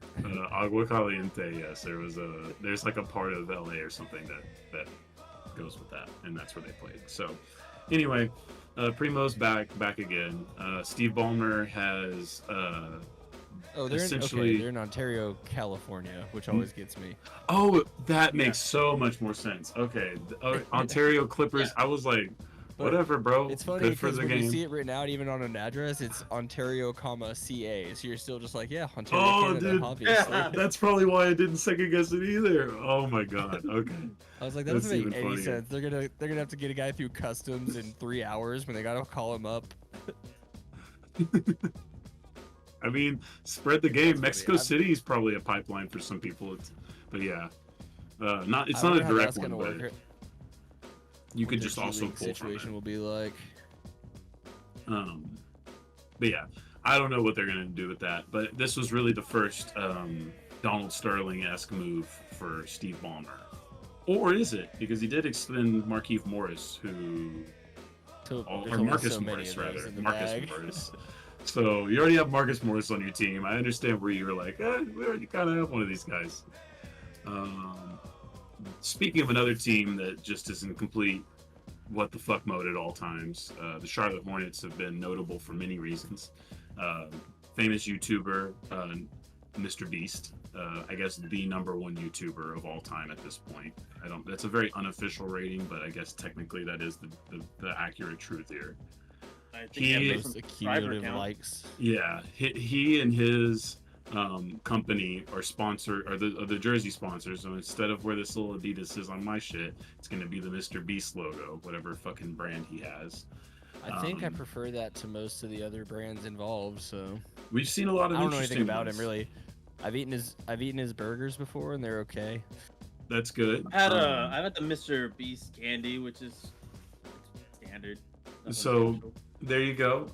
[SPEAKER 2] Agua Caliente. Yes, there's like a part of LA or something that goes with that, and that's where they played. So, anyway, Primo's back again. Steve Ballmer has
[SPEAKER 1] Oh, they're
[SPEAKER 2] essentially
[SPEAKER 1] they're in Ontario, California, which always gets me.
[SPEAKER 2] Oh, that makes so much more sense. Okay, Ontario Clippers.
[SPEAKER 6] Yeah.
[SPEAKER 2] I was like,
[SPEAKER 1] But
[SPEAKER 2] whatever, bro.
[SPEAKER 1] It's funny
[SPEAKER 2] Good for
[SPEAKER 1] because
[SPEAKER 2] the
[SPEAKER 1] when you
[SPEAKER 2] game.
[SPEAKER 1] see it written out even on an address, it's Ontario, CA. So you're still just like, yeah, Ontario,
[SPEAKER 2] Oh,
[SPEAKER 1] Canada,
[SPEAKER 2] dude.
[SPEAKER 1] obviously.
[SPEAKER 2] That's probably why I didn't second guess it either. Oh my god. Okay.
[SPEAKER 1] I was like, that
[SPEAKER 2] That's
[SPEAKER 1] doesn't make
[SPEAKER 2] even
[SPEAKER 1] any
[SPEAKER 2] funnier.
[SPEAKER 1] sense. They're gonna have to get a guy through customs in 3 hours when they gotta call him up.
[SPEAKER 2] I mean, spread the game.
[SPEAKER 1] That's
[SPEAKER 2] Mexico
[SPEAKER 1] funny.
[SPEAKER 2] City is probably a pipeline for some people. But yeah, it's
[SPEAKER 1] I
[SPEAKER 2] not
[SPEAKER 1] wonder
[SPEAKER 2] a
[SPEAKER 1] how
[SPEAKER 2] direct
[SPEAKER 1] that's
[SPEAKER 2] one,
[SPEAKER 1] gonna
[SPEAKER 2] but
[SPEAKER 1] work.
[SPEAKER 2] you could
[SPEAKER 1] What
[SPEAKER 2] just
[SPEAKER 1] their
[SPEAKER 2] also
[SPEAKER 1] G-League
[SPEAKER 2] pull from it.
[SPEAKER 1] situation will be like.
[SPEAKER 2] But yeah, I don't know what they're gonna do with that. But this was really the first Donald Sterling-esque move for Steve Ballmer, or is it? Because he did extend Markieff Morris, who or Marcus Morris rather, Marcus Morris. So you already have Marcus Morris on your team. I understand where you were like, we already kind of have one of these guys. Speaking of another team that just is in complete what the fuck mode at all times, the Charlotte Hornets have been notable for many reasons. Famous YouTuber, Mr. Beast, I guess the #1 YouTuber of all time at this point. That's a very unofficial rating, but I guess technically that is the accurate truth here.
[SPEAKER 6] I think
[SPEAKER 2] He
[SPEAKER 6] has
[SPEAKER 1] Those
[SPEAKER 6] some
[SPEAKER 1] accumulative
[SPEAKER 6] subscriber count.
[SPEAKER 1] likes.
[SPEAKER 2] Yeah, he and his company are sponsor or the jersey sponsors. So instead of where this little Adidas is on my shit, it's gonna be the Mr. Beast logo, whatever fucking brand he has.
[SPEAKER 1] I think I prefer that to most of the other brands involved. So
[SPEAKER 2] We've seen a lot of
[SPEAKER 1] I don't know
[SPEAKER 2] interesting
[SPEAKER 1] anything about
[SPEAKER 2] ones.
[SPEAKER 1] him really. I've eaten his burgers before and they're okay.
[SPEAKER 2] That's good.
[SPEAKER 6] I've had the Mr. Beast candy, which is standard. Nothing
[SPEAKER 2] So
[SPEAKER 6] special.
[SPEAKER 2] there you go.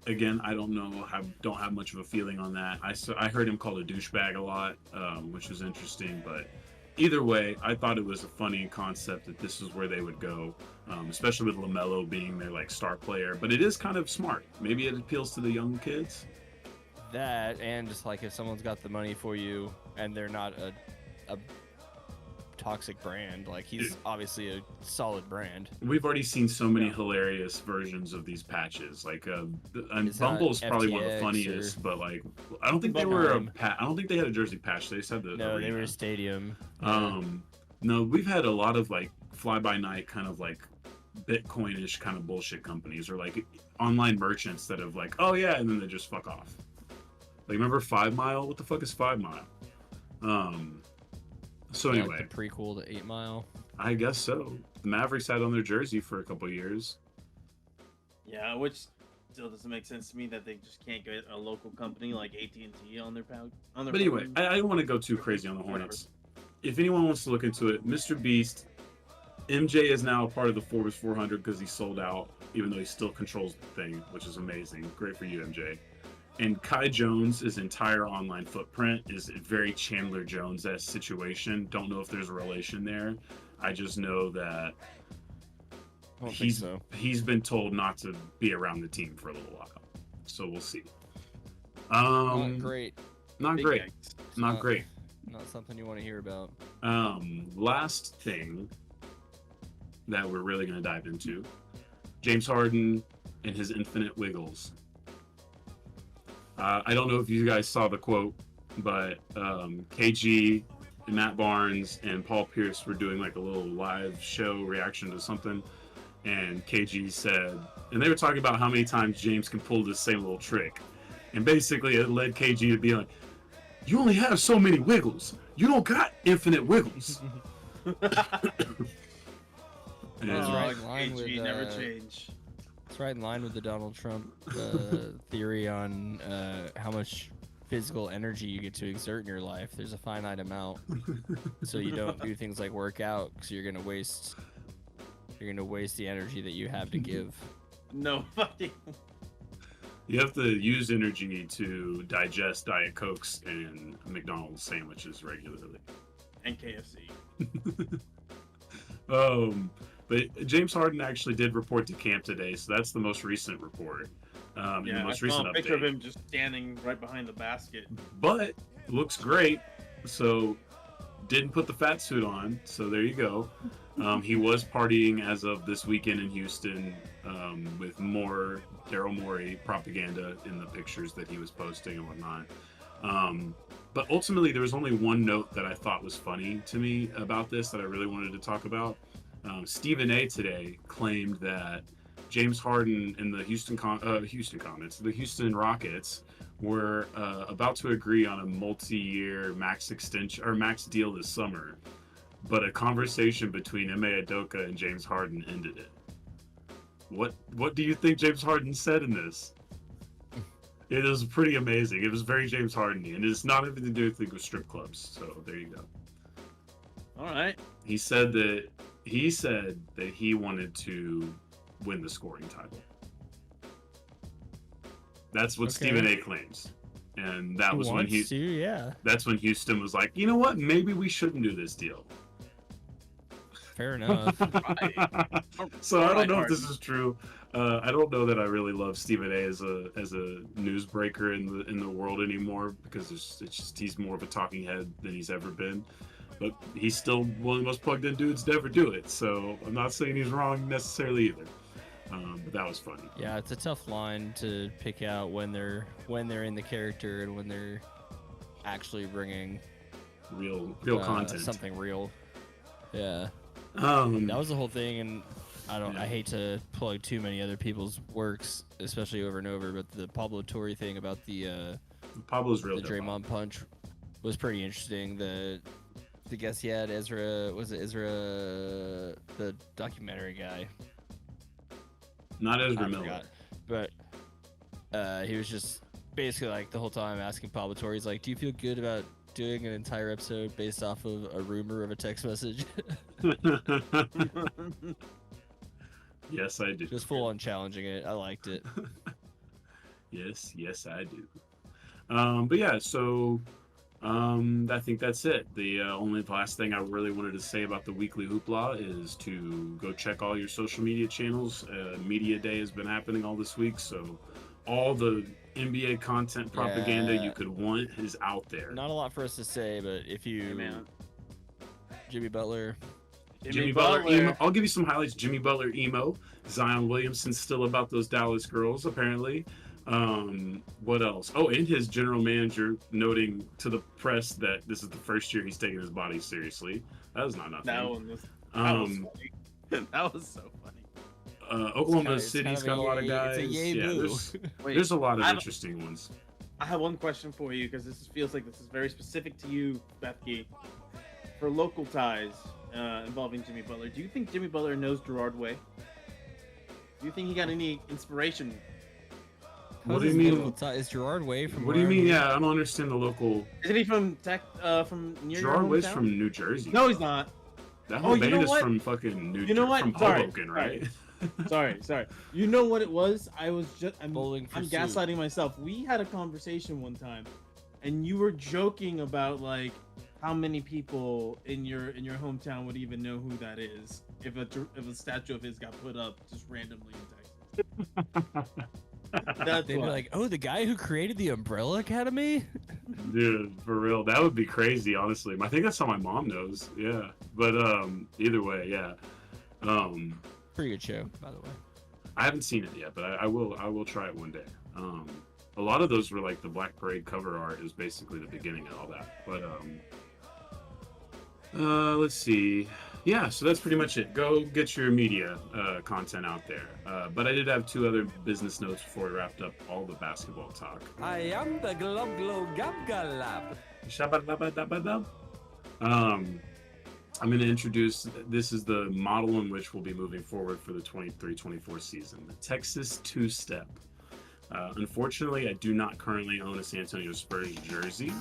[SPEAKER 2] Again, I don't know. Don't have much of a feeling on that. I heard him called a douchebag a lot, which was interesting. But either way, I thought it was a funny concept that this is where they would go, especially with LaMelo being their like star player. But it is kind of smart. Maybe it appeals to the young kids.
[SPEAKER 1] That and just like if someone's got the money for you and they're not a toxic brand, like he's obviously a solid brand.
[SPEAKER 2] We've already seen so many hilarious versions of these patches. Like, and Bumble's probably one of the
[SPEAKER 1] FTX
[SPEAKER 2] funniest, but like, I don't think they
[SPEAKER 1] Bumble
[SPEAKER 2] were
[SPEAKER 1] Home.
[SPEAKER 2] I don't think they had a jersey patch. They just had the
[SPEAKER 1] No, they
[SPEAKER 2] arena.
[SPEAKER 1] were a stadium.
[SPEAKER 2] No, we've had a lot of like fly-by-night kind of like Bitcoin-ish kind of bullshit companies or like online merchants that have like, oh yeah, and then they just fuck off. Like, remember 5 Mile? What the fuck is 5 Mile? So
[SPEAKER 1] Like
[SPEAKER 2] anyway,
[SPEAKER 1] the prequel to 8 Mile.
[SPEAKER 2] I guess so. The Mavericks had on their jersey for a couple years.
[SPEAKER 6] Yeah, which still doesn't make sense to me that they just can't get a local company like AT&T on their pouch.
[SPEAKER 2] But anyway, I don't want to go too crazy on the Hornets. If anyone wants to look into it, Mr. Beast, MJ is now a part of the Forbes 400 because he sold out, even though he still controls the thing, which is amazing. Great for you, MJ. And Kai Jones' entire online footprint is a very Chandler Jones-esque situation. Don't know if there's a relation there. I just know that
[SPEAKER 1] I don't think so.
[SPEAKER 2] he's been told not to be around the team for a little while. So we'll see.
[SPEAKER 1] Not great.
[SPEAKER 2] Not
[SPEAKER 6] Big
[SPEAKER 2] great.
[SPEAKER 6] yikes.
[SPEAKER 2] Not great.
[SPEAKER 1] Not something you want to hear about.
[SPEAKER 2] Last thing that we're really going to dive into, James Harden and his infinite wiggles. I don't know if you guys saw the quote, but KG and Matt Barnes and Paul Pierce were doing like a little live show reaction to something, and KG said, and they were talking about how many times James can pull this same little trick, and basically it led KG to be like, you only have so many wiggles. You don't got infinite wiggles. And
[SPEAKER 1] right in line with,
[SPEAKER 6] never change.
[SPEAKER 1] It's right in line with the Donald Trump theory on how much physical energy you get to exert in your life. There's a finite amount, so you don't do things like work out because you're gonna waste the energy that you have to give.
[SPEAKER 6] No fucking.
[SPEAKER 2] you have to use energy to digest Diet Cokes and McDonald's sandwiches regularly.
[SPEAKER 6] And KFC.
[SPEAKER 2] But James Harden actually did report to camp today, so that's the most recent report. The
[SPEAKER 6] Yeah, I
[SPEAKER 2] most
[SPEAKER 6] saw
[SPEAKER 2] recent
[SPEAKER 6] a picture of
[SPEAKER 2] update.
[SPEAKER 6] him just standing right behind the basket.
[SPEAKER 2] But looks great. So didn't put the fat suit on, so there you go. He was partying as of this weekend in Houston with more Daryl Morey propaganda in the pictures that he was posting and whatnot. But ultimately, there was only one note that I thought was funny to me about this that I really wanted to talk about. Stephen A. today claimed that James Harden and the Houston Rockets were about to agree on a multi-year max extension or max deal this summer, but a conversation between Ime Udoka and James Harden ended it. What do you think James Harden said in this? It was pretty amazing. It was very James Harden-y, and it's not anything to do with strip clubs. So there you go.
[SPEAKER 6] All right.
[SPEAKER 2] He said that he wanted to win the scoring title. That's what Stephen A. claims, and that was when that's when Houston was like, you know what? Maybe we shouldn't do this deal.
[SPEAKER 1] Fair enough.
[SPEAKER 2] So I don't know if this is true. I don't know that I really love Stephen A. as a newsbreaker in the world anymore, because it's just he's more of a talking head than he's ever been. But he's still one of the most plugged in dudes to ever do it. So I'm not saying he's wrong necessarily either. But that was funny.
[SPEAKER 1] Yeah, it's a tough line to pick out when they're in the character and when they're actually bringing
[SPEAKER 2] real content,
[SPEAKER 1] something real. Yeah.
[SPEAKER 2] That
[SPEAKER 1] was the whole thing, and I hate to plug too many other people's works, especially over and over, but the Pablo Torre thing about the
[SPEAKER 2] Pablo's real
[SPEAKER 1] the Draymond punch was pretty interesting. The guest he had, Ezra, the documentary guy?
[SPEAKER 2] Not Ezra Miller.
[SPEAKER 1] Forgot. But he was just basically like the whole time asking Pablo Torre, he's like, do you feel good about doing an entire episode based off of a rumor of a text message?
[SPEAKER 2] Yes, I do.
[SPEAKER 1] Just full on challenging it. I liked it.
[SPEAKER 2] Yes, I do. But yeah, so I think that's it. The only last thing I really wanted to say about the weekly hoopla is to go check all your social media channels. Media Day has been happening all this week, so all the NBA content propaganda you could want is out there.
[SPEAKER 1] Not a lot for us to say, but if you Jimmy Butler,
[SPEAKER 2] emo. I'll give you some highlights. Jimmy Butler emo. Zion Williamson still about those Dallas girls apparently. What else? Oh, and his general manager noting to the press that this is the first year he's taking his body seriously. That was not nothing.
[SPEAKER 6] That was funny. That was so funny.
[SPEAKER 2] Oklahoma City's got a lot of guys. There's a lot of interesting ones.
[SPEAKER 6] I have one question for you, because feels like this is very specific to you, BETHKE. For local ties involving Jimmy Butler, do you think Jimmy Butler knows Gerard Way? Do you think he got any inspiration?
[SPEAKER 2] What do you mean?
[SPEAKER 1] Is Gerard Way from?
[SPEAKER 2] What do you mean? Yeah, I don't understand the local.
[SPEAKER 6] Isn't he from near
[SPEAKER 2] Gerard Way's from New Jersey.
[SPEAKER 6] No, he's not.
[SPEAKER 2] That whole band is from fucking New Jersey. From Hoboken, right?
[SPEAKER 6] Sorry. You know what it was? I'm gaslighting myself. We had a conversation one time, and you were joking about like how many people in your hometown would even know who that is if a statue of his got put up just randomly in Texas.
[SPEAKER 1] They'd be like, oh, the guy who created the Umbrella Academy?
[SPEAKER 2] Dude, for real, that would be crazy, honestly. I think that's how my mom knows. Yeah, but either way, yeah.
[SPEAKER 1] Pretty good show, by the way.
[SPEAKER 2] I haven't seen it yet, but I will try it one day. A lot of those were like the Black Parade cover art is basically the beginning of all that. But let's see. Yeah, so that's pretty much it. Go get your media content out there. But I did have two other business notes before we wrapped up all the basketball talk.
[SPEAKER 8] I am the Glob Gab Galab.
[SPEAKER 2] I'm going to introduce, this is the model in which we'll be moving forward for the 23-24 season, the Texas two-step. Unfortunately, I do not currently own a San Antonio Spurs jersey,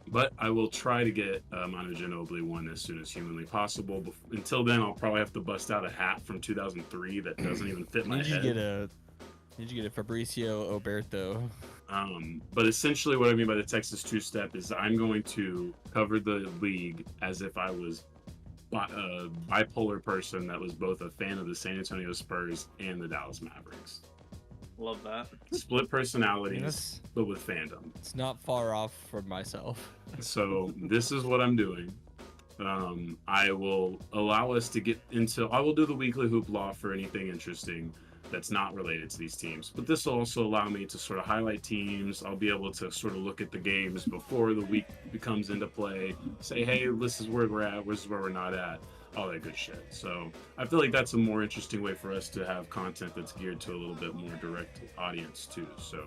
[SPEAKER 2] but I will try to get Manu Ginobili one as soon as humanly possible. Until then, I'll probably have to bust out a hat from 2003 that doesn't even fit my head.
[SPEAKER 1] Did you get a Fabricio Oberto?
[SPEAKER 2] But essentially what I mean by the Texas two-step is I'm going to cover the league as if I was a bipolar person that was both a fan of the San Antonio Spurs and the Dallas Mavericks.
[SPEAKER 6] Love that.
[SPEAKER 2] Split personalities, but with fandom.
[SPEAKER 1] It's not far off from myself.
[SPEAKER 2] So this is what I'm doing. I will allow us to get into. I will do the weekly hoopla for anything interesting that's not related to these teams. But this will also allow me to sort of highlight teams. I'll be able to sort of look at the games before the week comes into play. Say, hey, this is where we're at. This is where we're not at. All that good shit. So I feel like that's a more interesting way for us to have content that's geared to a little bit more direct audience too. So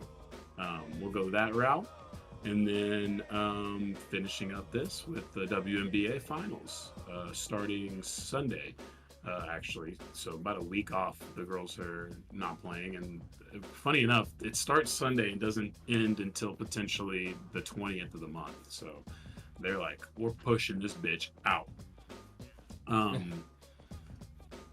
[SPEAKER 2] we'll go that route. And then finishing up this with the WNBA finals starting Sunday, actually. So about a week off, the girls are not playing. And funny enough, it starts Sunday and doesn't end until potentially the 20th of the month. So they're like, we're pushing this bitch out.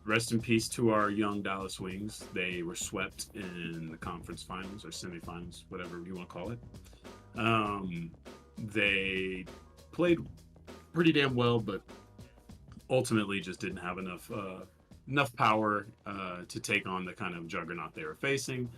[SPEAKER 2] Rest in peace to our young Dallas Wings. They were swept in the conference finals or semifinals, whatever you want to call it. They played pretty damn well, but ultimately just didn't have enough power to take on the kind of juggernaut they were facing.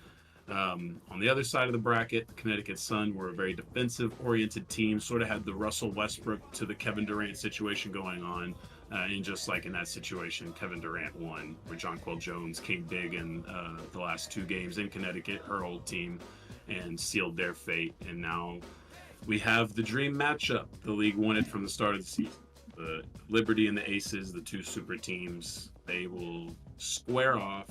[SPEAKER 2] On the other side of the bracket, the Connecticut Sun were a very defensive-oriented team, sort of had the Russell Westbrook to the Kevin Durant situation going on. And just like in that situation, Kevin Durant won, where Jonquel Jones came big in the last 2 games in Connecticut, her old team, and sealed their fate. And now we have the dream matchup the league wanted from the start of the season. The Liberty and the Aces, the 2 super teams, they will square off.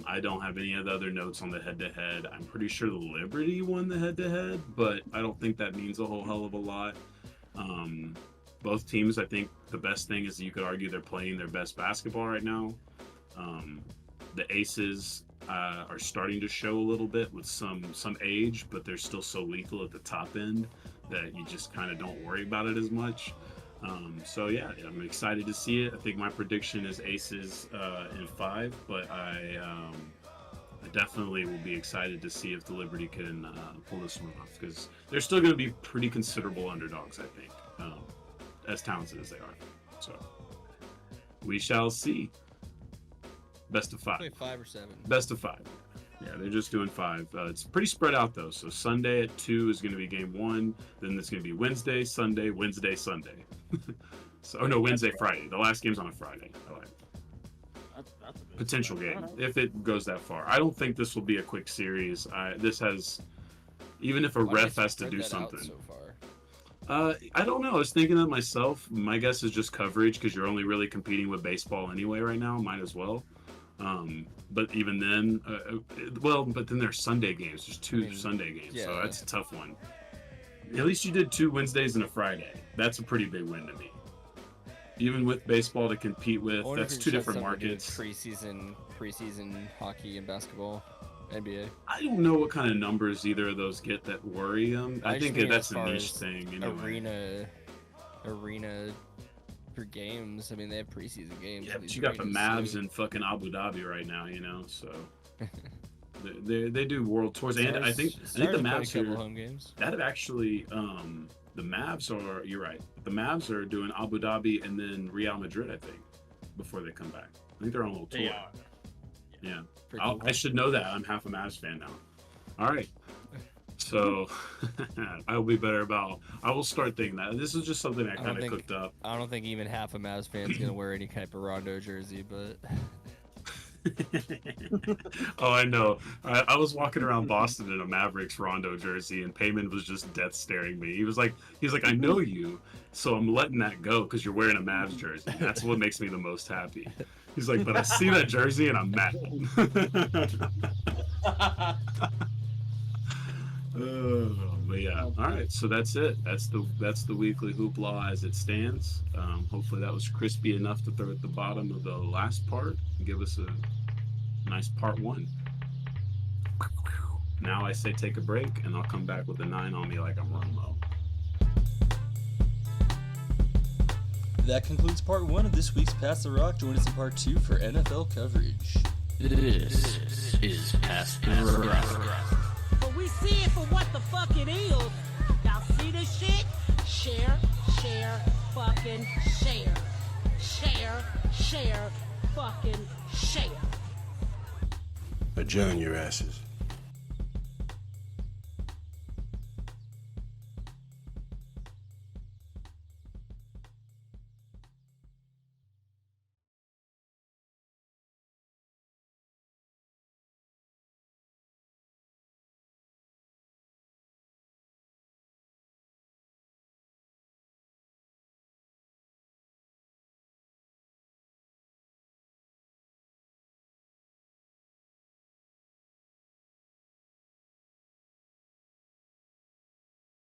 [SPEAKER 2] I don't have any of the other notes on the head-to-head. I'm pretty sure the Liberty won the head-to-head, but I don't think that means a whole hell of a lot. Both teams, I think the best thing is that you could argue they're playing their best basketball right now. The Aces are starting to show a little bit with some age, but they're still so lethal at the top end that you just kind of don't worry about it as much. So yeah, I'm excited to see it. I think my prediction is Aces in 5, but I definitely will be excited to see if the Liberty can pull this one off, because they're still going to be pretty considerable underdogs, I think, as talented as they are. So we shall see. Best of 5.
[SPEAKER 1] 5 or 7.
[SPEAKER 2] Best of 5. Yeah, they're just doing 5. It's pretty spread out though. So Sunday at 2 is going to be game 1. Then it's going to be Wednesday, Sunday, Wednesday, Sunday. So no, Wednesday, Friday. The last game's on a Friday. I like
[SPEAKER 6] That's a
[SPEAKER 2] potential game if it goes that far. I don't think this will be a quick series. This has, even if a ref has to do something.
[SPEAKER 1] So far?
[SPEAKER 2] I don't know. I was thinking that myself. My guess is just coverage, because you're only really competing with baseball anyway right now. Might as well. But even then, but then there's Sunday games. There's 2 Sunday games,
[SPEAKER 1] yeah.
[SPEAKER 2] So that's a tough one. At least you did 2 Wednesdays and a Friday. That's a pretty big win to me. Even with baseball to compete with, that's 2 different markets.
[SPEAKER 1] Preseason hockey and basketball, NBA.
[SPEAKER 2] I don't know what kind of numbers either of those get that worry them. I think that's a niche thing. Anyway.
[SPEAKER 1] Arena for games. I mean, they have preseason games.
[SPEAKER 2] Yeah, but you got the Mavs in fucking Abu Dhabi right now, so they do world tours, and I think the Mavs
[SPEAKER 1] are home games.
[SPEAKER 2] That have actually the Mavs are. You're right. The Mavs are doing Abu Dhabi and then Real Madrid, I think, before they come back. I think they're on a little tour. Yeah, I should know that. I'm half a Mavs fan now. All right. So I'll be better about. I will start thinking that this is just something I kind of cooked up.
[SPEAKER 1] I don't think even half a Mavs fan is gonna wear any type of Rondo jersey, but.
[SPEAKER 2] Oh, I know. I was walking around Boston in a Mavericks Rondo jersey, and Payman was just death staring me. He was like, I know you, so I'm letting that go because you're wearing a Mavs jersey. That's what makes me the most happy. He's like, but I see that jersey and I'm mad. But yeah, all right. So that's it. That's the weekly hoopla as it stands. Hopefully that was crispy enough to throw at the bottom of the last part and give us a nice part 1. Now I say take a break, and I'll come back with a 9 on me like I'm Romo.
[SPEAKER 7] That concludes part 1 of this week's Pass the Rock. Join us in part 2 for NFL coverage.
[SPEAKER 9] This is Pass the Rock.
[SPEAKER 10] But we see it for what the fuck it is. Y'all see this shit? Share, fucking share. Share, fucking share.
[SPEAKER 11] Adjourn your asses.